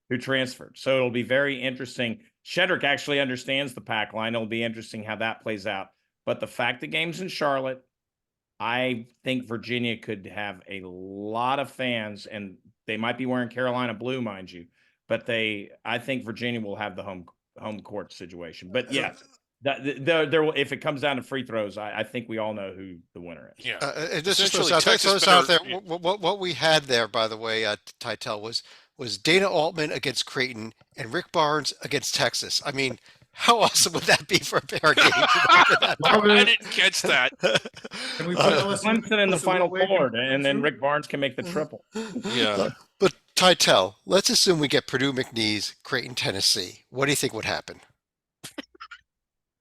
who transferred. So it'll be very interesting. Shedrick actually understands the pack line. It'll be interesting how that plays out. But the fact the game's in Charlotte, I think Virginia could have a lot of fans, and they might be wearing Carolina blue, mind you. But I think Virginia will have the home court situation. But yeah, if it comes down to free throws, I think we all know who the winner is.
Yeah.
This is
Essentially,
out
Texas
out there.
better-
What we had there, by the way, Titel, was Dana Altman against Creighton and Rick Barnes against Texas. I mean, how awesome would that be for a pair of games?
I didn't catch that.
Can we put LSU
Clemson in the Final
Will Wade
Four,
in
and then
too?
Rick Barnes can make the triple.
Yeah.
But Titel, let's assume we get Purdue McNeese, Creighton, Tennessee. What do you think would happen?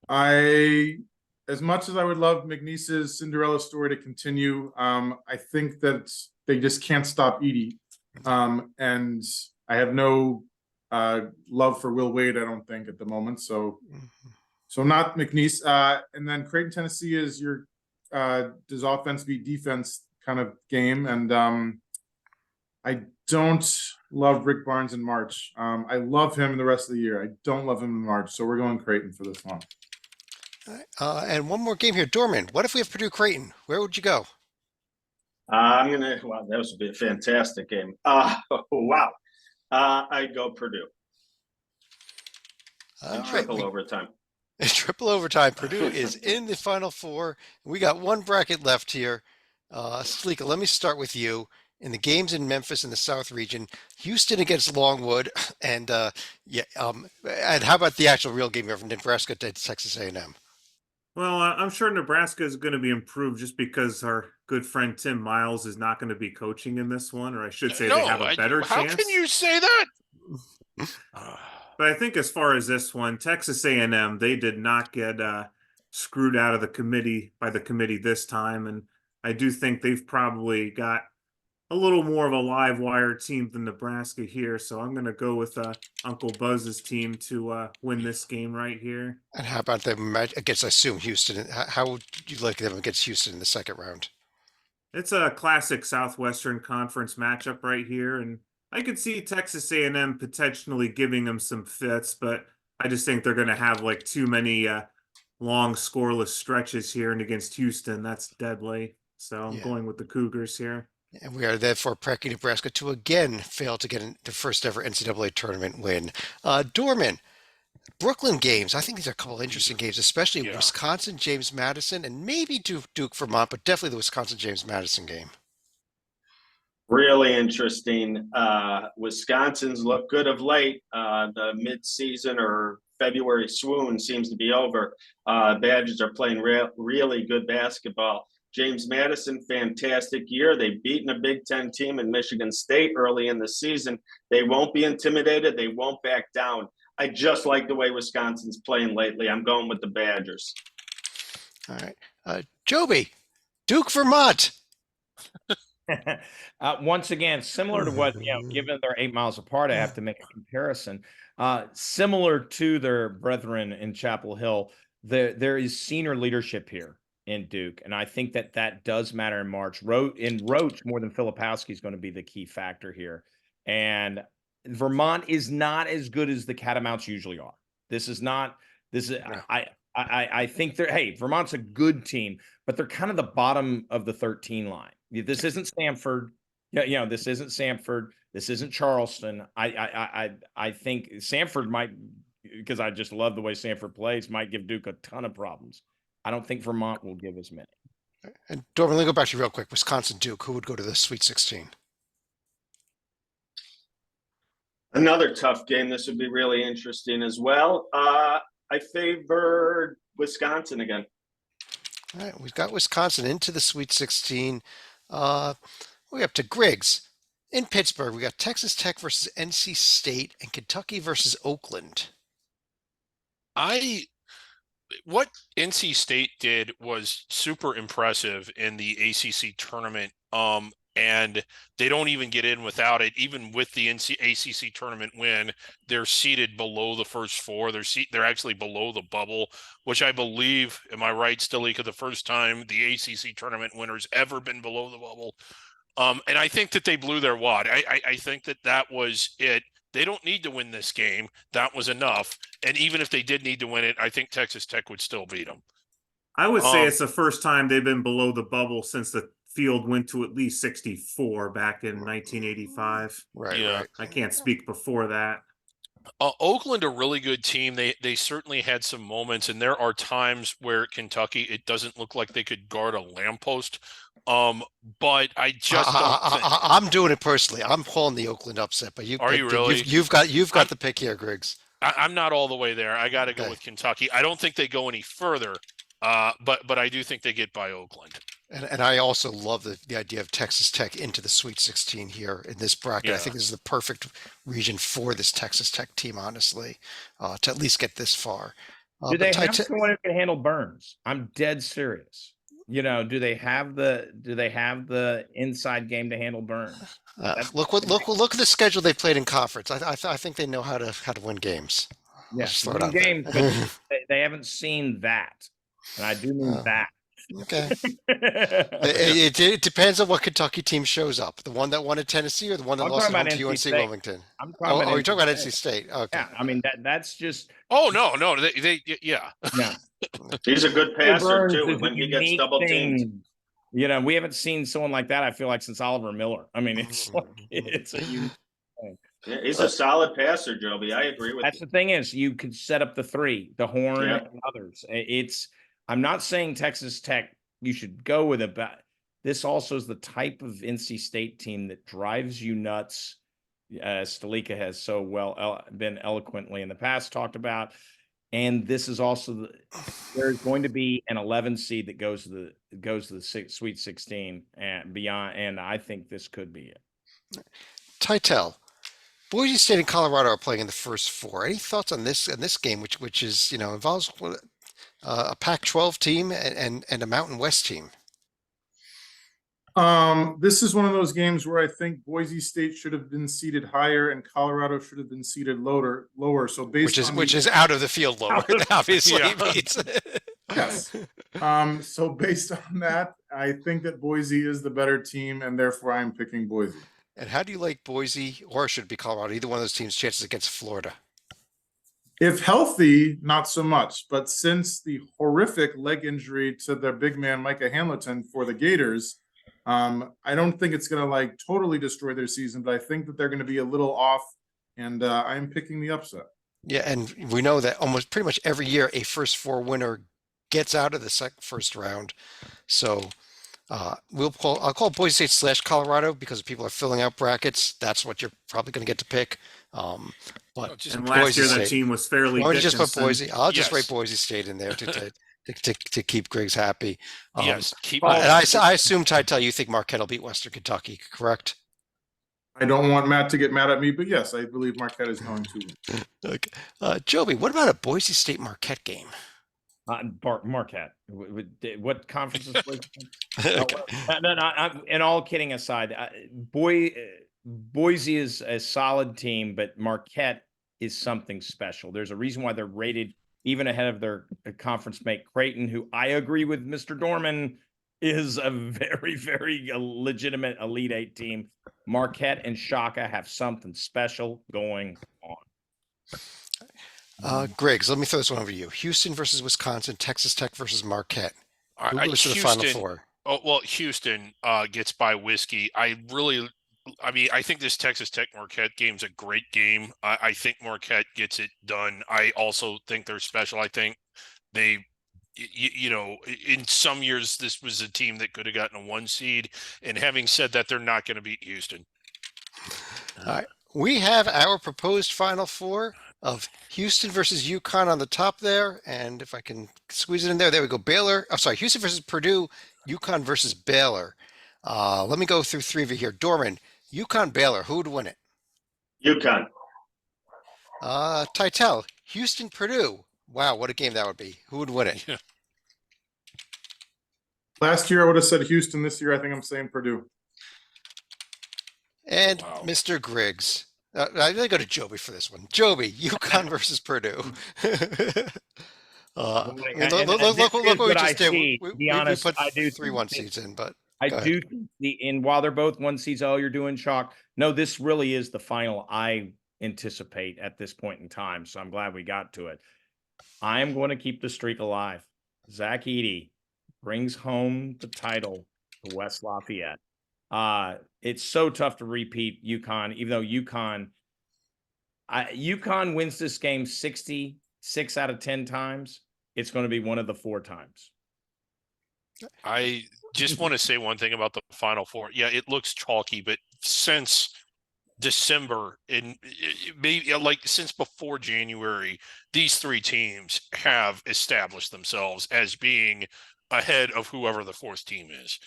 As much as I would love McNeese's Cinderella story to continue, I think that they just can't stop Edie. And I have no love for Will Wade, I don't think, at the moment. So not McNeese. And then Creighton, Tennessee is your does offense beat defense kind of game. And I don't love Rick Barnes in March. I love him in the rest of the year. I don't love him in March. So we're going Creighton for this one.
And one more game here. Dorman, what if we have Purdue Creighton? Where would you go?
Wow, that would be a fantastic game. Wow. I'd go Purdue. Triple overtime.
Triple overtime. Purdue is in the Final Four. We got one bracket left here. Sleeka, let me start with you. In the games in Memphis in the South region, Houston against Longwood, and and how about the actual real game here from Nebraska to Texas A&M?
Well, I'm sure Nebraska is going to be improved just because our good friend Tim Miles is not going to be coaching in this one, or I should say they have a better chance.
How can you say that?
But I think as far as this one, Texas A&M, they did not get screwed out of the committee by the committee this time, and I do think they've probably got a little more of a live wire team than Nebraska here, so I'm going to go with Uncle Buzz's team to win this game right here.
And how about them against, I assume, Houston? How would you like them against Houston in the second round?
It's a classic Southwestern Conference matchup right here, and I could see Texas A&M potentially giving them some fits, but I just think they're going to have like too many long scoreless stretches here, and against Houston, that's deadly. So I'm going with the Cougars here.
And we are therefore prepping Nebraska to again fail to get the first ever NCAA tournament win. Dorman, Brooklyn games. I think these are a couple of interesting games, especially Wisconsin, James Madison, and maybe Duke, Vermont, but definitely the Wisconsin, James Madison game.
Really interesting. Wisconsin's looked good of late. The mid-season or February swoon seems to be over. Badgers are playing really good basketball. James Madison, fantastic year. They've beaten a Big Ten team in Michigan State early in the season. They won't be intimidated. They won't back down. I just like the way Wisconsin's playing lately. I'm going with the Badgers.
All right. Joby, Duke, Vermont.
Once again, similar to what, given they're 8 miles apart, I have to make a comparison. Similar to their brethren in Chapel Hill, there is senior leadership here in Duke, and I think that does matter in March. Roach more than Filipowski is going to be the key factor here. And Vermont is not as good as the Catamounts usually are. I think Vermont's a good team, but they're kind of the bottom of the 13 line. This isn't Stanford. This isn't Samford. This isn't Charleston. I think Samford might, because I just love the way Samford plays, might give Duke a ton of problems. I don't think Vermont will give as many.
And Dorman, let me go back to you real quick. Wisconsin, Duke, who would go to the Sweet 16?
Another tough game. This would be really interesting as well. I favor Wisconsin again.
All right, we've got Wisconsin into the Sweet 16. We're up to Griggs. In Pittsburgh, we got Texas Tech versus NC State and Kentucky versus Oakland.
What NC State did was super impressive in the ACC tournament. And they don't even get in without it. Even with the ACC tournament win, they're seated below the first four. They're actually below the bubble, which I believe, am I right, Stalika, the first time the ACC tournament winner's ever been below the bubble. And I think that they blew their wad. I think that was it. They don't need to win this game. That was enough. And even if they did need to win it, I think Texas Tech would still beat them.
I would say it's the first time they've been below the bubble since the field went to at least 64 back in 1985.
Right,
Yeah.
right.
I can't speak before that.
Oakland, a really good team. They certainly had some moments, and there are times where Kentucky, it doesn't look like they could guard a lamppost. But I just don't think
I'm doing it personally. I'm calling the Oakland upset, but
Are you really?
You've got the pick here, Griggs.
I'm not all the way there. I got to go
Okay.
with Kentucky. I don't think they go any further, but I do think they get by Oakland.
And I also love the idea of Texas Tech into the Sweet 16 here in this bracket.
Yeah.
I think this is the perfect region for this Texas Tech team, honestly, to at least get this far.
Do they have someone who can handle Burns? I'm dead serious. You know, do they have the inside game to handle Burns?
Look at the schedule they played in conference. I think they know how to win games.
Yeah,
Just throw it
win
out there.
games, but they haven't seen that, and I do mean that.
Okay. It depends on what Kentucky team shows up. The one that won at Tennessee or the one that
I'm
lost
talking
at home
about
to
NC
UNC
State.
Wilmington?
I'm talking about
you're talking about
NC
NC State. Okay.
Yeah, I mean that's just.
Oh no, they yeah.
Yeah.
He's a good passer
Burns
too.
is a
When he gets
unique
double teamed,
thing. You know, we haven't seen someone like that. I feel like since Oliver Miller. I mean, it's like it's a unique thing.
yeah, he's a solid passer, Joby. I agree with
That's
you.
the thing is you could set up the three, the horn
Yeah.
and others. I'm not saying Texas Tech you should go with it, but this also is the type of NC State team that drives you nuts. Stalika has so well been eloquently in the past talked about. And this is also there's going to be an 11 seed that goes to the Sweet 16 and beyond, and I think this could be it.
Titel, Boise State and Colorado are playing in the first four. Any thoughts on this game, which is involves a Pac-12 team and a Mountain West team?
This is one of those games where I think Boise State should have been seated higher and Colorado should have been seated lower. So
Which is out of the field lower, obviously.
Yes. So based on that, I think that Boise is the better team, and therefore I'm picking Boise.
And how do you like Boise, or should it be Colorado? Either one of those teams' chances against Florida.
If healthy, not so much. But since the horrific leg injury to their big man Micah Hamilton for the Gators, I don't think it's going to totally destroy their season, but I think that they're going to be a little off, and I'm picking the upset.
Yeah, and we know that almost pretty much every year a first four winner gets out of the first round. So I'll call Boise State / Colorado because people are filling out brackets. That's what you're probably going to get to pick. But
And last year that team was fairly.
Why don't you just put Boise? I'll just
Yes.
write Boise State in there to keep Griggs happy.
Yes, keep.
And I assume, Titel, you think Marquette will beat Western Kentucky, correct?
I don't want Matt to get mad at me, but yes, I believe Marquette is going to win.
Okay. Joby, what about a Boise State Marquette game?
Marquette. What conference is
Okay.
No. And all kidding aside, Boise is a solid team, but Marquette is something special. There's a reason why they're rated even ahead of their conference mate Creighton, who I agree with Mr. Dorman is a very, very legitimate Elite Eight team. Marquette and Shaka have something special going on.
Griggs, let me throw this one over to you. Houston versus Wisconsin, Texas Tech versus Marquette. Who goes to the Final Four?
Oh, well, Houston gets by Whiskey. I think this Texas Tech Marquette game's a great game. I think Marquette gets it done. I also think they're special. I think they, in some years, this was a team that could have gotten a 1 seed. And having said that, they're not going to beat Houston.
All right. We have our proposed Final Four. of Houston versus UConn on the top there. And if I can squeeze it in there, there we go. Baylor. I'm sorry, Houston versus Purdue, UConn versus Baylor. Let me go through three of you here. Dorman, UConn, Baylor. Who would win it?
UConn.
Titel, Houston, Purdue. Wow, what a game that would be. Who would win it?
Yeah.
Last year I would have said Houston. This year I think I'm saying Purdue.
And
Wow.
Mr. Griggs. I'm going to go to Joby for this one. Joby, UConn versus Purdue. I mean, look what we just did. We put
I do
3 1 seeds in, but
I
go ahead.
do think and while they're both 1 seeds, oh, you're doing chalk. No, this really is the final I anticipate at this point in time. So I'm glad we got to it. I am going to keep the streak alive. Zach Edey brings home the title to West Lafayette. It's so tough to repeat UConn, even though UConn wins this game 66 out of 10 times. It's going to be one of the 4 times.
I just want to say one thing about the Final Four. Yeah, it looks chalky, but since December and maybe like since before January, these 3 teams have established themselves as being ahead of whoever the 4th team is.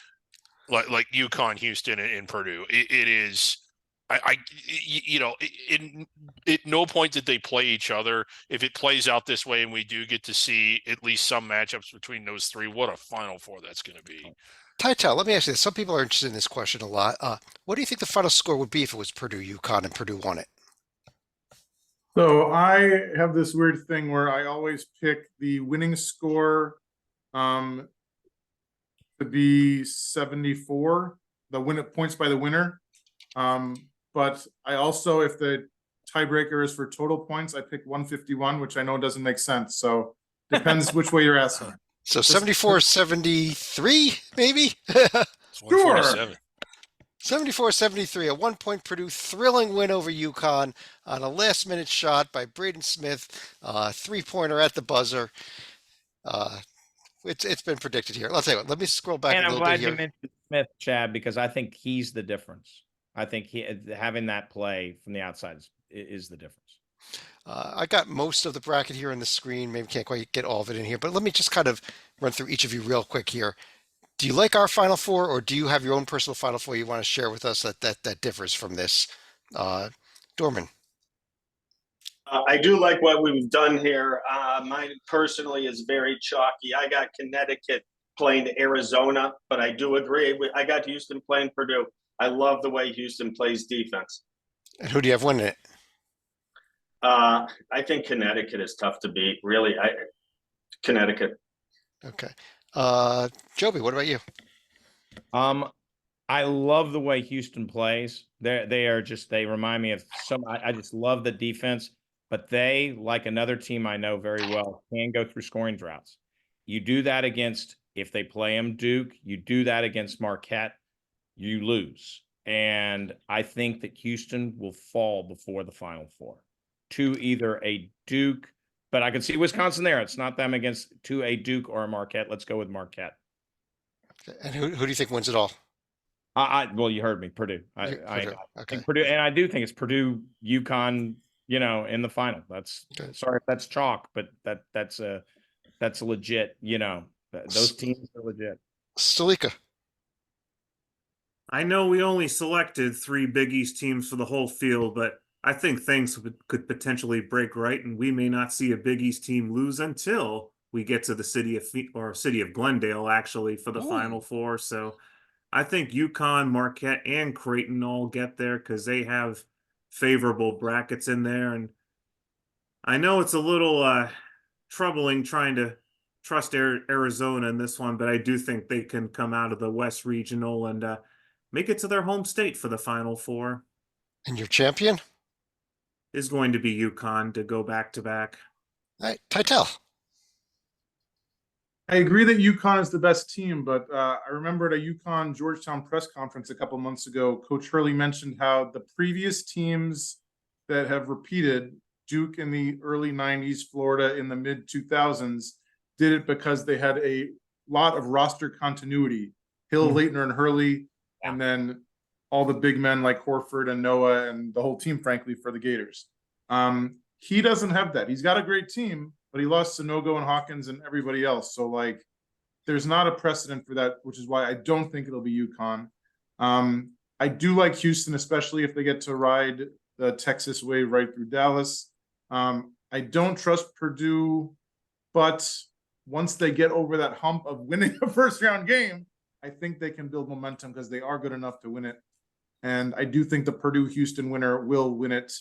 Like UConn, Houston, and Purdue. It is. At no point did they play each other. If it plays out this way and we do get to see at least some matchups between those 3, what a Final Four that's going to be.
Titel, let me ask you this. Some people are interested in this question a lot. What do you think the final score would be if it was Purdue, UConn, and Purdue won it?
So I have this weird thing where I always pick the winning score to be 74, the win points by the winner. But I also, if the tiebreaker is for total points, I pick 151, which I know doesn't make sense. So depends which way you're asking.
So 74-73, maybe?
It's 147.
74-73, a 1-point Purdue thrilling win over UConn on a last-minute shot by Braden Smith, 3-pointer at the buzzer. It's been predicted here. Let's say what. Let me scroll back
And
a
I'm
little bit
glad
here.
you mentioned Smith, Chad, because I think he's the difference. I think having that play from the outside is the difference.
I got most of the bracket here on the screen. Maybe can't quite get all of it in here, but let me just kind of run through each of you real quick here. Do you like our Final Four, or do you have your own personal Final Four you want to share with us that differs from this? Dorman.
I do like what we've done here. Mine personally is very chalky. I got Connecticut playing Arizona, but I do agree. I got Houston playing Purdue. I love the way Houston plays defense.
And who do you have winning it?
I think Connecticut is tough to beat. Really, Connecticut.
Okay. Joby, what about you?
I love the way Houston plays. They remind me of I just love the defense, but they, like another team I know very well, can go through scoring droughts. You do that if they play them Duke, you do that against Marquette, you lose. And I think that Houston will fall before the Final Four to either a Duke, but I can see Wisconsin there. It's not them to a Duke or a Marquette. Let's go with Marquette.
And who do you think wins it all?
Well, you heard me, Purdue.
Purdue.
I
Okay.
think Purdue, and I do think it's Purdue, UConn, in the final. That's
Okay.
sorry if that's chalk, but that's a legit. Those teams are legit.
Stalika.
I know we only selected 3 Big East teams for the whole field, but I think things could potentially break right, and we may not see a Big East team lose until we get to the city of Glendale, actually, for the Final Four. So I think UConn, Marquette, and Creighton all get there because they have favorable brackets in there. And I know it's a little troubling trying to trust Arizona in this one, but I do think they can come out of the West Regional and make it to their home state for the Final Four.
And your champion?
Is going to be UConn to go back-to-back.
All right, Titel.
I agree that UConn is the best team, but I remember at a UConn Georgetown press conference a couple months ago, Coach Hurley mentioned how the previous teams that have repeated, Duke in the early 90s, Florida in the mid 2000s, did it because they had a lot of roster continuity. Hill, Leitner, and Hurley, and then all the big men like Horford and Noah and the whole team, frankly, for the Gators. he doesn't have that. He's got a great team, but he lost to Nogo and Hawkins and everybody else. So like, there's not a precedent for that, which is why I don't think it'll be UConn. I do like Houston, especially if they get to ride the Texas wave right through Dallas. I don't trust Purdue, but once they get over that hump of winning a first round game, I think they can build momentum because they are good enough to win it. And I do think the Purdue-Houston winner will win it.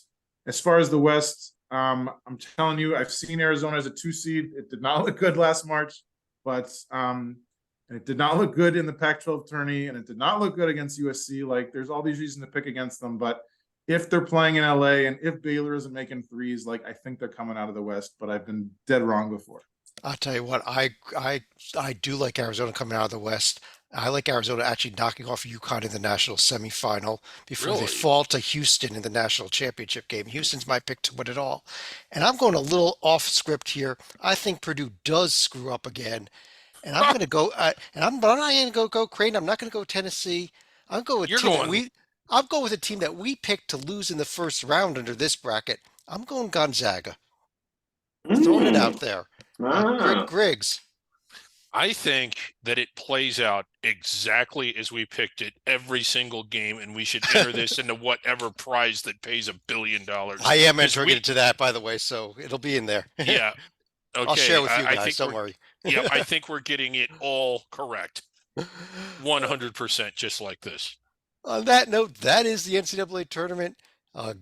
As far as the West, I'm telling you, I've seen Arizona as a 2 seed. It did not look good last March, but it did not look good in the Pac-12 tourney, and it did not look good against USC. Like, there's all these reasons to pick against them, but if they're playing in LA and if Baylor isn't making threes, like, I think they're coming out of the West, but I've been dead wrong before.
I'll tell you what, I do like Arizona coming out of the West. I like Arizona actually knocking off UConn in the national semifinal before they
Really?
fall to Houston in the national championship game. Houston's my pick to win it all. And I'm going a little off script here. I think Purdue does screw up again. And I'm going to go, but I'm not going to go Creighton. I'm not going to go Tennessee. I'm going with
You're
team that
going-
I'm going with a team that we picked to lose in the first round under this bracket. I'm going Gonzaga. Throwing it out there. Griggs.
I think that it plays out exactly as we picked it every single game, and we should enter this into whatever prize that pays $1 billion.
I am entering into that, by the way, so it'll be in there.
Yeah. Okay.
I'll share with you
I
guys.
think
Don't worry.
Yeah, I think we're getting it all correct. 100%, just like this.
On that note, that is the NCAA tournament.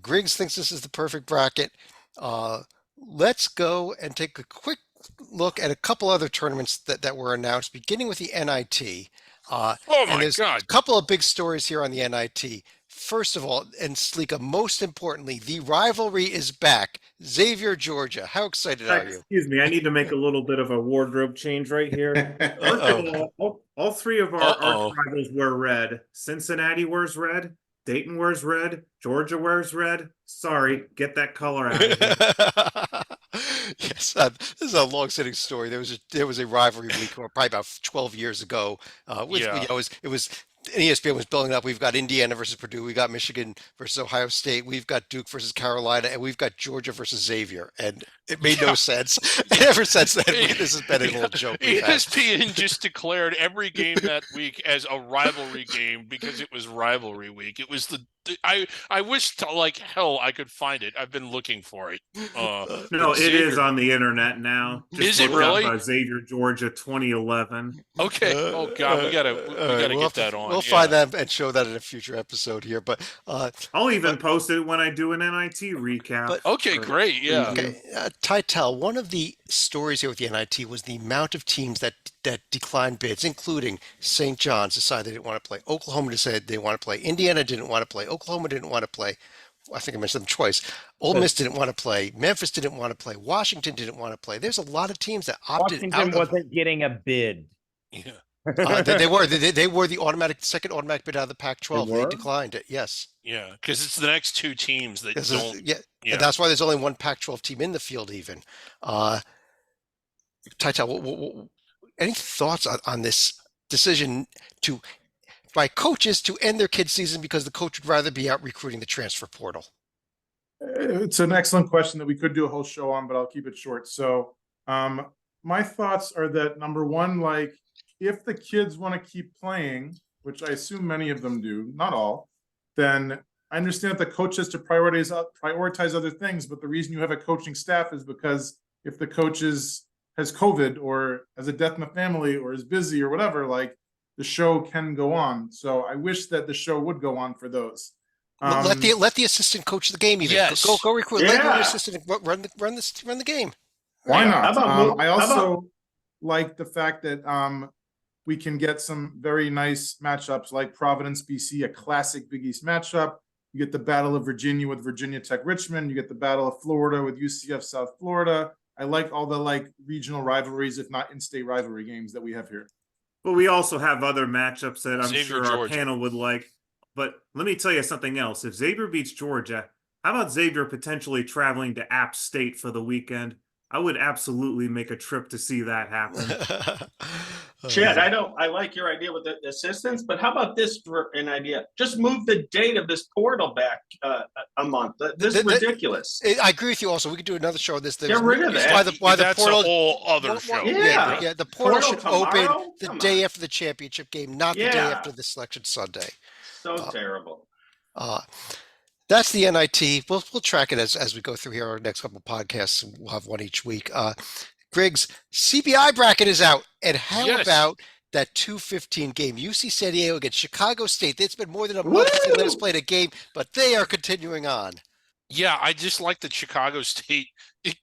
Griggs thinks this is the perfect bracket. Let's go and take a quick look at a couple other tournaments that were announced, beginning with the NIT.
Oh
and
my
there's
God.
a couple of big stories here on the NIT. First of all, and Sleeka, most importantly, the rivalry is back. Xavier, Georgia. How excited are you?
Excuse me, I need to make a little bit of a wardrobe change right here. First of all three of our arch rivals wear red. Cincinnati wears red. Dayton wears red. Georgia wears red. Sorry, get that color out of here.
Yes, this is a long-sitting story. There was a rivalry week, probably about 12 years ago. It was ESPN was building up. We've got Indiana versus Purdue. We got Michigan versus Ohio State. We've got Duke versus Carolina, and we've got Georgia versus Xavier. And it made no sense. And ever since then, this has been a little joke.
ESPN just declared every game that week as a rivalry game because it was rivalry week. It was I wish to like hell I could find it. I've been looking for it.
No, it is on the internet now.
Is it really?
Xavier, Georgia, 2011.
Okay. Oh God, we gotta get that on.
We'll find that and show that in a future episode here. But
I'll even post it when I do an NIT recap.
Okay, great. Yeah.
Okay, Tytel, one of the stories here with the NIT was the amount of teams that declined bids, including St. John's decided they didn't want to play. Oklahoma decided they want to play. Indiana didn't want to play. Oklahoma didn't want to play. I think I mentioned them twice. Ole Miss didn't want to play. Memphis didn't want to play. Washington didn't want to play. There's a lot of teams that opted out.
Washington wasn't getting a bid.
Yeah.
They were the second automatic bid out of the Pac-12. They declined it. Yes.
Yeah, because it's the next two teams that don't.
And that's why there's only one Pac-12 team in the field. Even. Tytel, any thoughts on this decision by coaches to end their kids' season because the coach would rather be out recruiting the transfer portal?
It's an excellent question that we could do a whole show on, but I'll keep it short. So my thoughts are that, number one, like, if the kids want to keep playing, which I assume many of them do, not all, then I understand that the coach has to prioritize other things. But the reason you have a coaching staff is because if the coach has COVID or has a death in the family or is busy or whatever, like, the show can go on. So I wish that the show would go on for those.
Let the assistant coach the game. Even
yes.
Go recruit. Yeah. Let the assistant run the game.
Why not? I also like the fact that we can get some very nice matchups like Providence, BC, a classic Big East matchup. You get the Battle of Virginia with Virginia Tech, Richmond. You get the Battle of Florida with UCF, South Florida. I like all the regional rivalries, if not in-state rivalry games that we have here.
But we also have other matchups that I'm
Xavier,
sure our
Georgia.
panel would like. But let me tell you something else. If Xavier beats Georgia, how about Xavier potentially traveling to App State for the weekend? I would absolutely make a trip to see that happen.
Chad, I like your idea with the assistants, but how about this for an idea? Just move the date of this portal back a month. This is ridiculous.
I agree with you. Also, we could do another show on this.
Get rid of that.
Why the
That's
portal?
a whole other show.
Yeah.
The portal should open
tomorrow?
the
Come
day
on.
after the championship game, not the day
Yeah.
after the selection Sunday.
So terrible.
That's the NIT. We'll track it as we go through here. Our next couple of podcasts, we'll have one each week. Griggs, CBI bracket is out, and how about that 2:15 game? UC San Diego against Chicago State. It's been more than a month since they let us play a game, but they are continuing on.
Yeah, I just like that Chicago State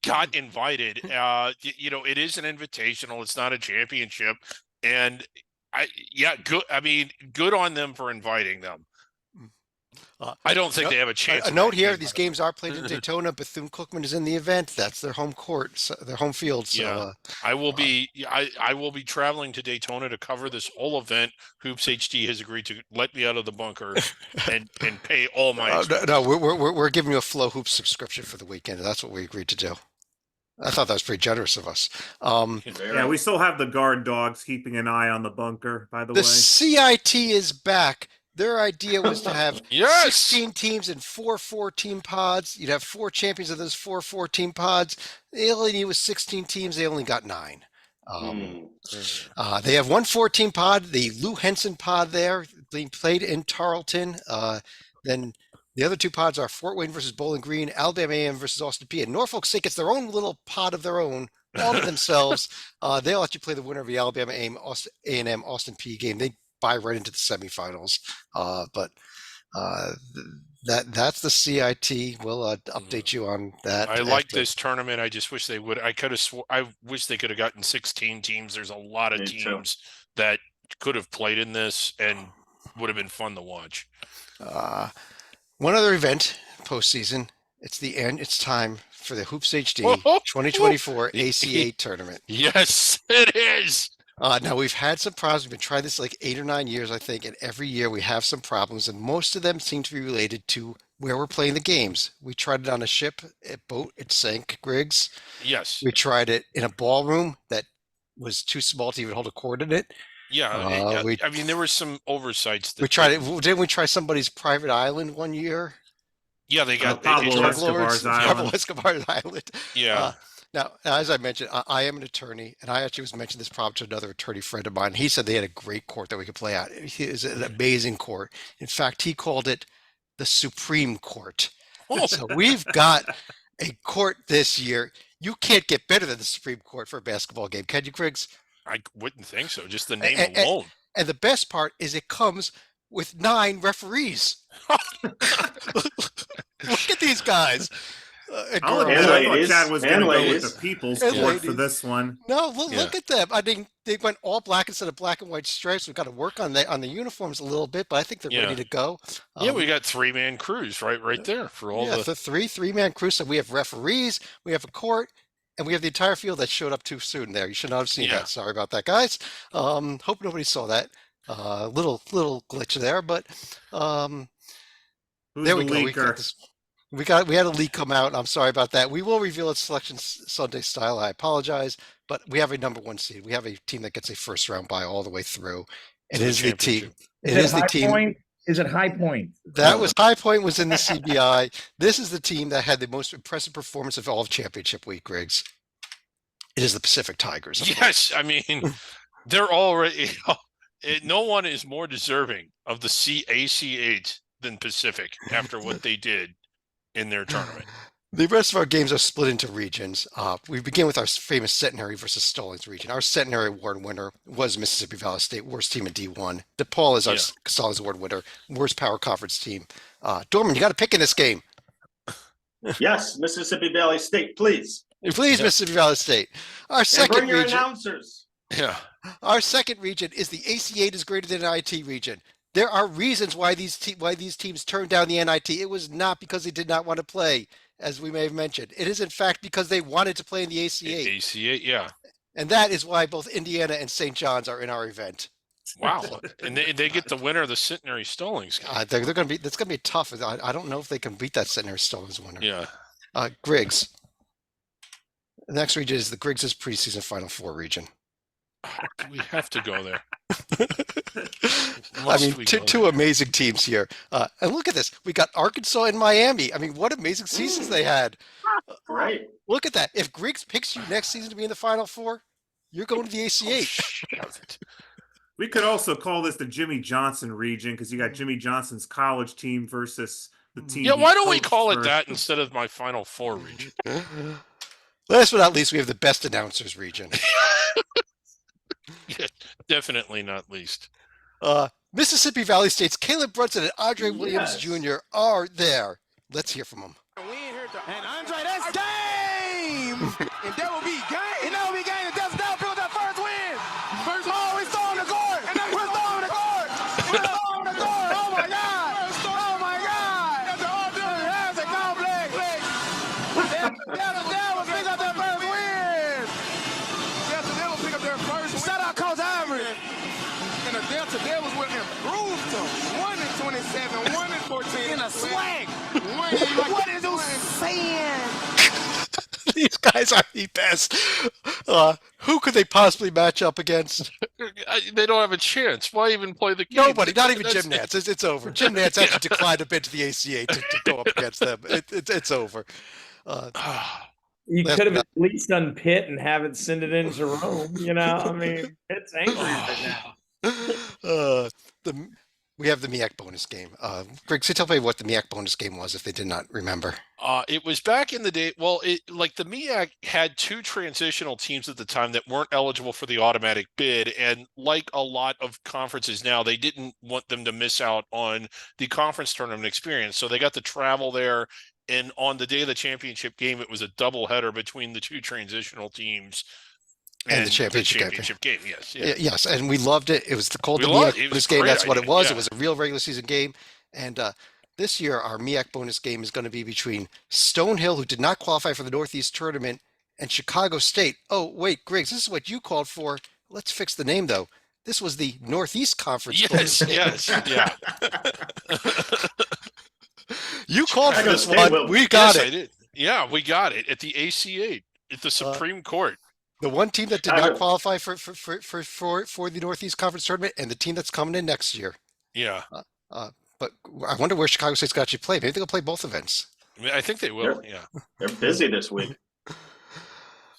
got invited. It is an invitational. It's not a championship, and good. I mean, good on them for inviting them. I don't think they have a chance.
A note here: these games are played in Daytona. Bethune-Cookman is in the event. That's their home court, their home field. So,
I will be. I will be traveling to Daytona to cover this whole event. HoopsHD has agreed to let me out of the bunker and pay all my.
No, we're giving you a Flow Hoops subscription for the weekend. That's what we agreed to do. I thought that was pretty generous of us.
Yeah, we still have the guard dogs keeping an eye on the bunker. By the way,
the CIT is back. Their idea was to have 16 teams in 4 4-team pods. You'd have 4 champions of those 4 4-team pods. They only need was 16 teams. They only got 9. They have 1 4-team pod, the Lou Henson pod there, being played in Tarleton. Then the other 2 pods are Fort Wayne versus Bowling Green, Alabama A&M versus Austin Peay. And Norfolk State gets their own little pod of their own, all to themselves. They'll let you play the winner of the Alabama A&M Austin Peay game. They buy right into the semifinals. That's the CIT. We'll update you on that.
I like this tournament. I just wish they would. I wish they could have gotten 16 teams. There's a lot of teams that could have played in this and would have been fun to watch.
One other event postseason. It's the end. It's time for the HoopsHD 2024 ACA tournament.
Yes, it is.
Now, we've had some problems. We've been trying this like 8 or 9 years, I think, and every year we have some problems, and most of them seem to be related to where we're playing the games. We tried it on a ship, a boat, it sank, Griggs.
Yes.
We tried it in a ballroom that was too small to even hold a court in it.
Yeah, I mean, there were some oversights.
We tried it. Didn't we try somebody's private island one year?
Yeah, they got
Pablo Escobar's
island.
Yeah.
Now, as I mentioned, I am an attorney, and I actually was mentioning this problem to another attorney friend of mine. He said they had a great court that we could play at. It is an amazing court. In fact, he called it the Supreme Court. So we've got a court this year. You can't get better than the Supreme Court for a basketball game, can you, Griggs?
I wouldn't think so. Just the name alone.
And the best part is it comes with 9 referees. Look at these guys.
I thought Chad was going to go with the People's Court for this one.
No, look at them. I think they went all black instead of black and white stripes. We've got to work on the uniforms a little bit, but I think they're ready to go.
We got 3-man crews right there for all
the three-man crews. So we have referees, we have a court, and we have the entire field that showed up too soon there. You should not have seen that. Sorry about that, guys. Hope nobody saw that. Little glitch there, but there we go. We had a leak come out. I'm sorry about that. We will reveal it Selection Sunday style. I apologize, but we have a number 1 seed. We have a team that gets a first round bye all the way through. It is the team. It is the team.
Is it High Point?
That was High Point was in the CBI. This is the team that had the most impressive performance of all of championship week, Griggs. It is the Pacific Tigers.
Yes, I mean, they're already. No one is more deserving of the AC8 than Pacific after what they did in their tournament.
The rest of our games are split into regions. We begin with our famous Centenary versus Stallings region. Our Centenary Award winner was Mississippi Valley State, worst team in D1. DePaul is our Stallings Award winner, worst power conference team. Dorman, you got to pick in this game.
Yes, Mississippi Valley State, please.
Please, Mississippi Valley State. Our second
bring your
region.
Announcers.
Yeah.
Our second region is the AC8 is greater than NIT region. There are reasons why these teams turned down the NIT. It was not because they did not want to play, as we may have mentioned. It is, in fact, because they wanted to play in the AC8.
AC8, yeah.
And that is why both Indiana and St. John's are in our event.
Wow. And they get the winner of the Centenary Stallings game.
They're going to be. That's going to be tough. I don't know if they can beat that Centenary Stallings winner.
Yeah.
Griggs. The next region is the Griggs' preseason Final Four region.
Do we have to go there?
I
Must
mean,
we
two,
go
two
there?
amazing teams here. And look at this. We got Arkansas and Miami. I mean, what amazing seasons they had.
Great.
Look at that. If Griggs picks you next season to be in the Final Four, you're going to the
Oh,
ACA.
shove it.
We could also call this the Jimmy Johnson region because you got Jimmy Johnson's college team versus the team.
Yeah,
he
why don't we
coached
call it
for-
that instead of my Final Four region?
Last but not least, we have the best announcers region.
Yeah, definitely not least.
Mississippi Valley State's Caleb Brunson and Andre Williams
Yes.
Jr. are there. Let's hear from them.
And Andre, that's game! And that will be game! And that will be game! And that's downfield that first win! First, oh, we stormed the court! And we're storming the court! We're storming the court! Oh my God! Oh my God! That's a complex! That will pick up their first win! Delta Devils pick up their first win. Shout out Coach Ivory! And the Delta Devils will improve them. 1-27, 1-14. In a swag! What is you saying?
These guys are the best. Who could they possibly match up against?
They don't have a chance. Why even play the game?
Nobody, not even
That's-
Jim Nance. It's over. Jim Nance actually declined a bid to the ACA to go up against them. It's over.
You
That's
could have
not-
at least done Pitt and have it send it in Jerome. You know, I mean, it's angry right now.
We have the MEAC bonus game. Greg, so tell me what the MEAC bonus game was if they did not remember.
It was back in the day. Well, like the MEAC had two transitional teams at the time that weren't eligible for the automatic bid. And like a lot of conferences now, they didn't want them to miss out on the conference tournament experience. So they got to travel there. And on the day of the championship game, it was a doubleheader between the two transitional teams.
And the championship
game, yes.
Yes, and we loved it. It was called
We
the
loved
MEAC
it. It was
bonus game.
great
That's what it
idea,
was.
yeah.
It was a real regular season game. And this year, our MEAC bonus game is going to be between Stonehill, who did not qualify for the Northeast tournament, and Chicago State. Oh, wait, Griggs, this is what you called for. Let's fix the name, though. This was the Northeast Conference bonus
Yes,
game.
yeah.
You called for
Chicago
this
State
one.
will-
We got
Yes, I
it.
did. Yeah, we got it at the ACA, at the Supreme Court.
The one team that did
Chicago-
not qualify for the Northeast Conference tournament, and the team that's coming in next year.
Yeah.
But I wonder where Chicago State's going to actually play. Maybe they'll play both events.
I mean, I think they will. Yeah.
They're busy this week.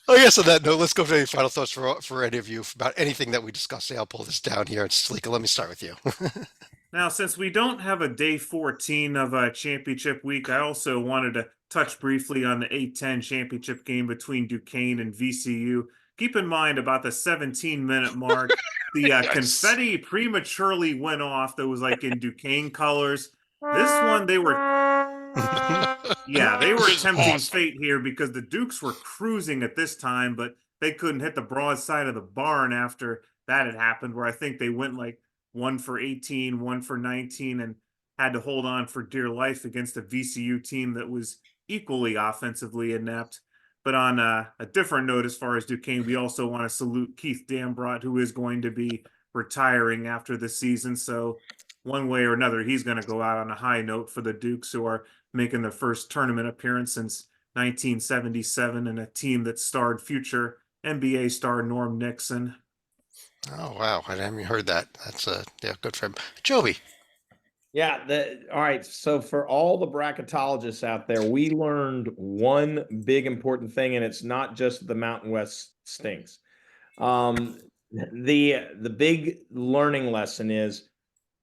Oh, yes, on that note, let's go to any final thoughts for any of you about anything that we discussed. I'll pull this down here. And Salika, let me start with you.
Now, since we don't have a day 14 of a championship week, I also wanted to touch briefly on the A10 championship game between Duquesne and VCU. Keep in mind about the 17-minute mark, the
Yes.
confetti prematurely went off that was like in Duquesne colors. This one, they were
It was
tempting
awesome.
fate here because the Dukes were cruising at this time, but they couldn't hit the broadside of the barn after that had happened, where I think they went like 1 for 18, 1 for 19, and had to hold on for dear life against a VCU team that was equally offensively inept. But on a different note, as far as Duquesne, we also want to salute Keith Dambrot, who is going to be retiring after the season. So one way or another, he's going to go out on a high note for the Dukes, who are making their first tournament appearance since 1977, and a team that starred future NBA star Norm Nixon.
Oh, wow. I haven't heard that. That's yeah, good for him. Joby.
Yeah. All right. So for all the bracketologists out there, we learned one big important thing, and it's not just the Mountain West stinks. The big learning lesson is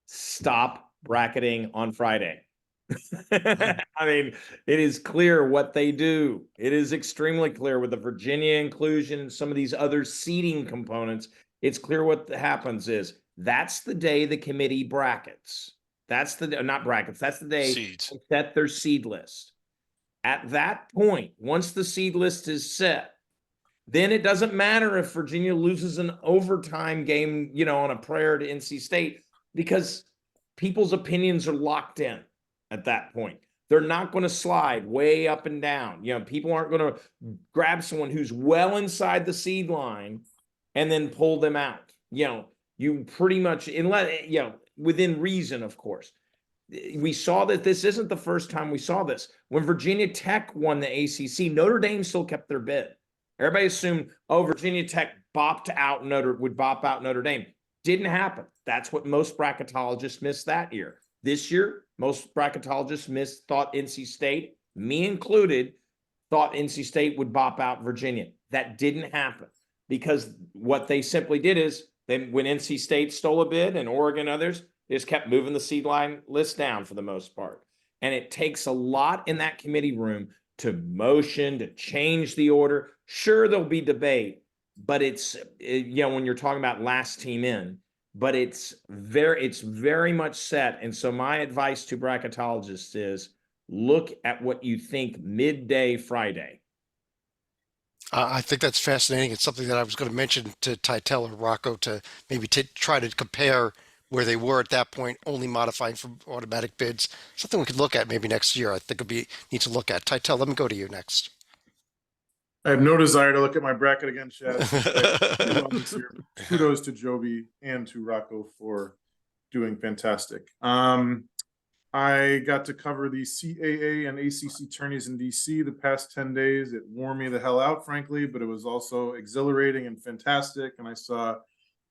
stop bracketing on Friday. I mean, it is clear what they do. It is extremely clear with the Virginia inclusion and some of these other seeding components. It's clear what happens is that's the day the committee brackets. That's the not brackets. That's the day
Seeds.
they set their seed list. At that point, once the seed list is set, then it doesn't matter if Virginia loses an overtime game, on a prayer to NC State, because people's opinions are locked in at that point. They're not going to slide way up and down. People aren't going to grab someone who's well inside the seed line and then pull them out. You pretty much, within reason, of course. We saw that this isn't the first time we saw this. When Virginia Tech won the ACC, Notre Dame still kept their bid. Everybody assumed, oh, Virginia Tech would bop out Notre Dame. Didn't happen. That's what most bracketologists missed that year. This year, most bracketologists thought NC State, me included, thought NC State would bop out Virginia. That didn't happen because what they simply did is when NC State stole a bid and Oregon and others, they just kept moving the seed line list down for the most part. And it takes a lot in that committee room to motion, to change the order. Sure, there'll be debate, but it's, when you're talking about last team in, but it's very much set. And so my advice to bracketologists is look at what you think midday Friday.
I think that's fascinating. It's something that I was going to mention to Tytel or Rocco to maybe try to compare where they were at that point, only modifying for automatic bids. Something we could look at maybe next year. I think need to look at. Tytel, let me go to you next.
I have no desire to look at my bracket again, Chad. Kudos to Joby and to Rocco for doing fantastic. I got to cover the CAA and ACC tourneys in DC the past 10 days. It wore me the hell out, frankly, but it was also exhilarating and fantastic. And I saw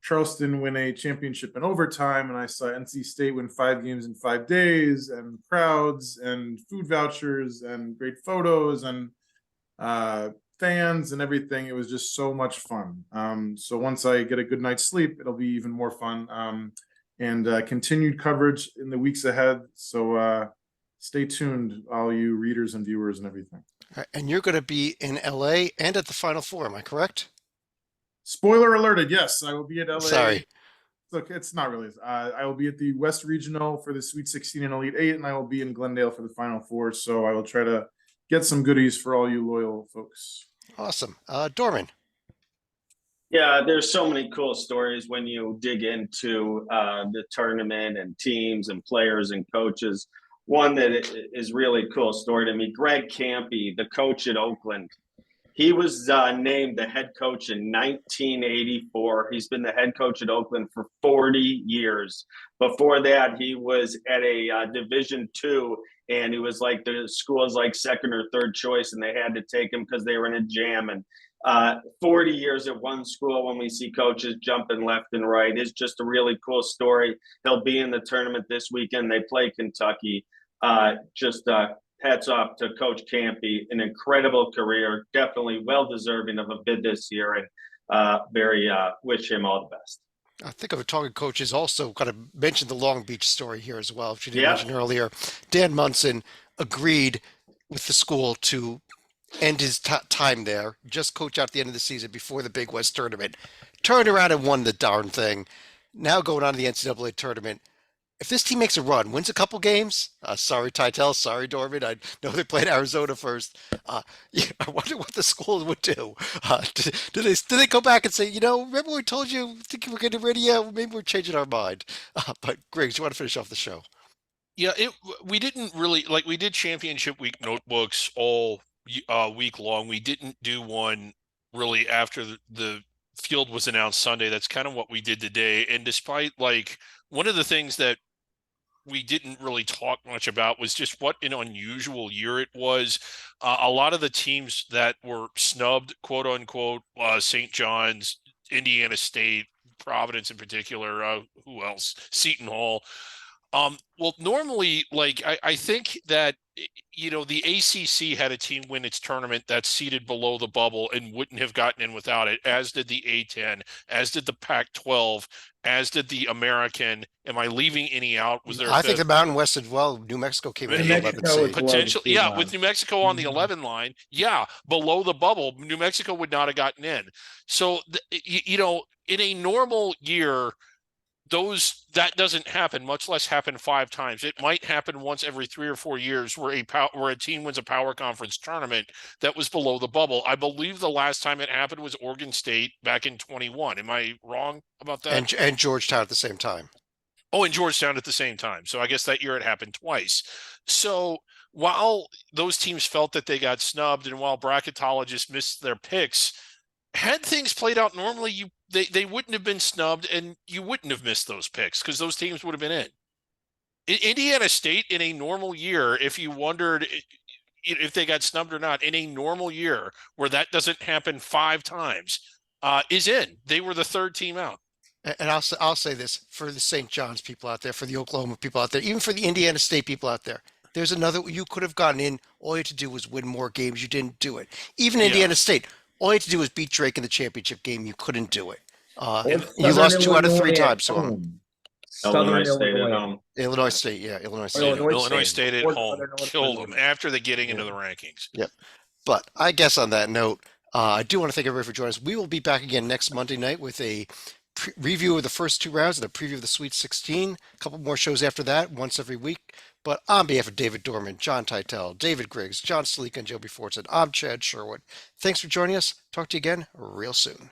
Charleston win a championship in overtime, and I saw NC State win 5 games in 5 days, and crowds and food vouchers and great photos and fans and everything. It was just so much fun. So once I get a good night's sleep, it'll be even more fun. And continued coverage in the weeks ahead. So stay tuned, all you readers and viewers and everything.
And you're going to be in LA and at the Final Four, am I correct?
Spoiler alerted, yes, I will be at LA.
Sorry.
Look, it's not really. I will be at the West Regional for the Sweet 16 and Elite 8, and I will be in Glendale for the Final Four. So I will try to get some goodies for all you loyal folks.
Awesome. Dorman.
Yeah, there's so many cool stories when you dig into the tournament and teams and players and coaches. One that is really cool story to me, Greg Campy, the coach at Oakland. He was named the head coach in 1984. He's been the head coach at Oakland for 40 years. Before that, he was at a Division II, and he was like the school's like second or third choice, and they had to take him because they were in a jam. And 40 years at one school, when we see coaches jumping left and right, is just a really cool story. He'll be in the tournament this weekend. They play Kentucky. Hats off to Coach Campy, an incredible career, definitely well-deserving of a bid this year, and wish him all the best.
I think of a talking coaches also kind of mentioned the Long Beach story here as well, which you did mention earlier. Dan Munson agreed with the school to end his time there, just coach out at the end of the season before the Big West tournament, turned around and won the darn thing. Now going on to the NCAA tournament. If this team makes a run, wins a couple games, sorry, Tytel, sorry, Dorman, I know they played Arizona first. I wonder what the school would do. Do they go back and say, remember we told you, think we're getting ready? Yeah, maybe we're changing our mind. But Griggs, you want to finish off the show?
Yeah, we didn't really, we did championship week notebooks all week long. We didn't do one really after the field was announced Sunday. That's kind of what we did today. And despite one of the things that we didn't really talk much about was just what an unusual year it was. A lot of the teams that were snubbed, quote unquote, St. John's, Indiana State, Providence in particular, who else? Seton Hall. Well, normally, I think that, the ACC had a team win its tournament that's seated below the bubble and wouldn't have gotten in without it, as did the A-10, as did the Pac-12, as did the American. Am I leaving any out? Was there?
I think the Mountain West as well. New Mexico came in at 11 seed.
Potentially, yeah, with New Mexico on the 11 line, below the bubble, New Mexico would not have gotten in. So, in a normal year, that doesn't happen, much less happen 5 times. It might happen once every 3 or 4 years where a team wins a power conference tournament that was below the bubble. I believe the last time it happened was Oregon State back in 21. Am I wrong about that?
And Georgetown at the same time.
Oh, and Georgetown at the same time. So I guess that year it happened twice. So while those teams felt that they got snubbed and while bracketologists missed their picks, had things played out normally, they wouldn't have been snubbed and you wouldn't have missed those picks because those teams would have been in. Indiana State in a normal year, if you wondered, if they got snubbed or not in a normal year where that doesn't happen 5 times, is in. They were the 3rd team out.
And I'll say this for the St. John's people out there, for the Oklahoma people out there, even for the Indiana State people out there. There's another, you could have gotten in. All you had to do was win more games. You didn't do it. Even Indiana State, all you had to do was beat Drake in the championship game. You couldn't do it. You lost 2 out of 3 times to them.
Illinois State at home.
Illinois State, yeah, Illinois State.
Illinois State at home
North
killed them
Carolina.
after the getting into the rankings.
Yep. But I guess on that note, I do want to thank everybody for joining us. We will be back again next Monday night with a review of the first 2 rounds and a preview of the Sweet 16. A couple more shows after that, once every week. But on behalf of David Dorman, John Teitel, David Griggs, John Sleek, and Joby Fortson, I'm Chad Sherwood. Thanks for joining us. Talk to you again real soon.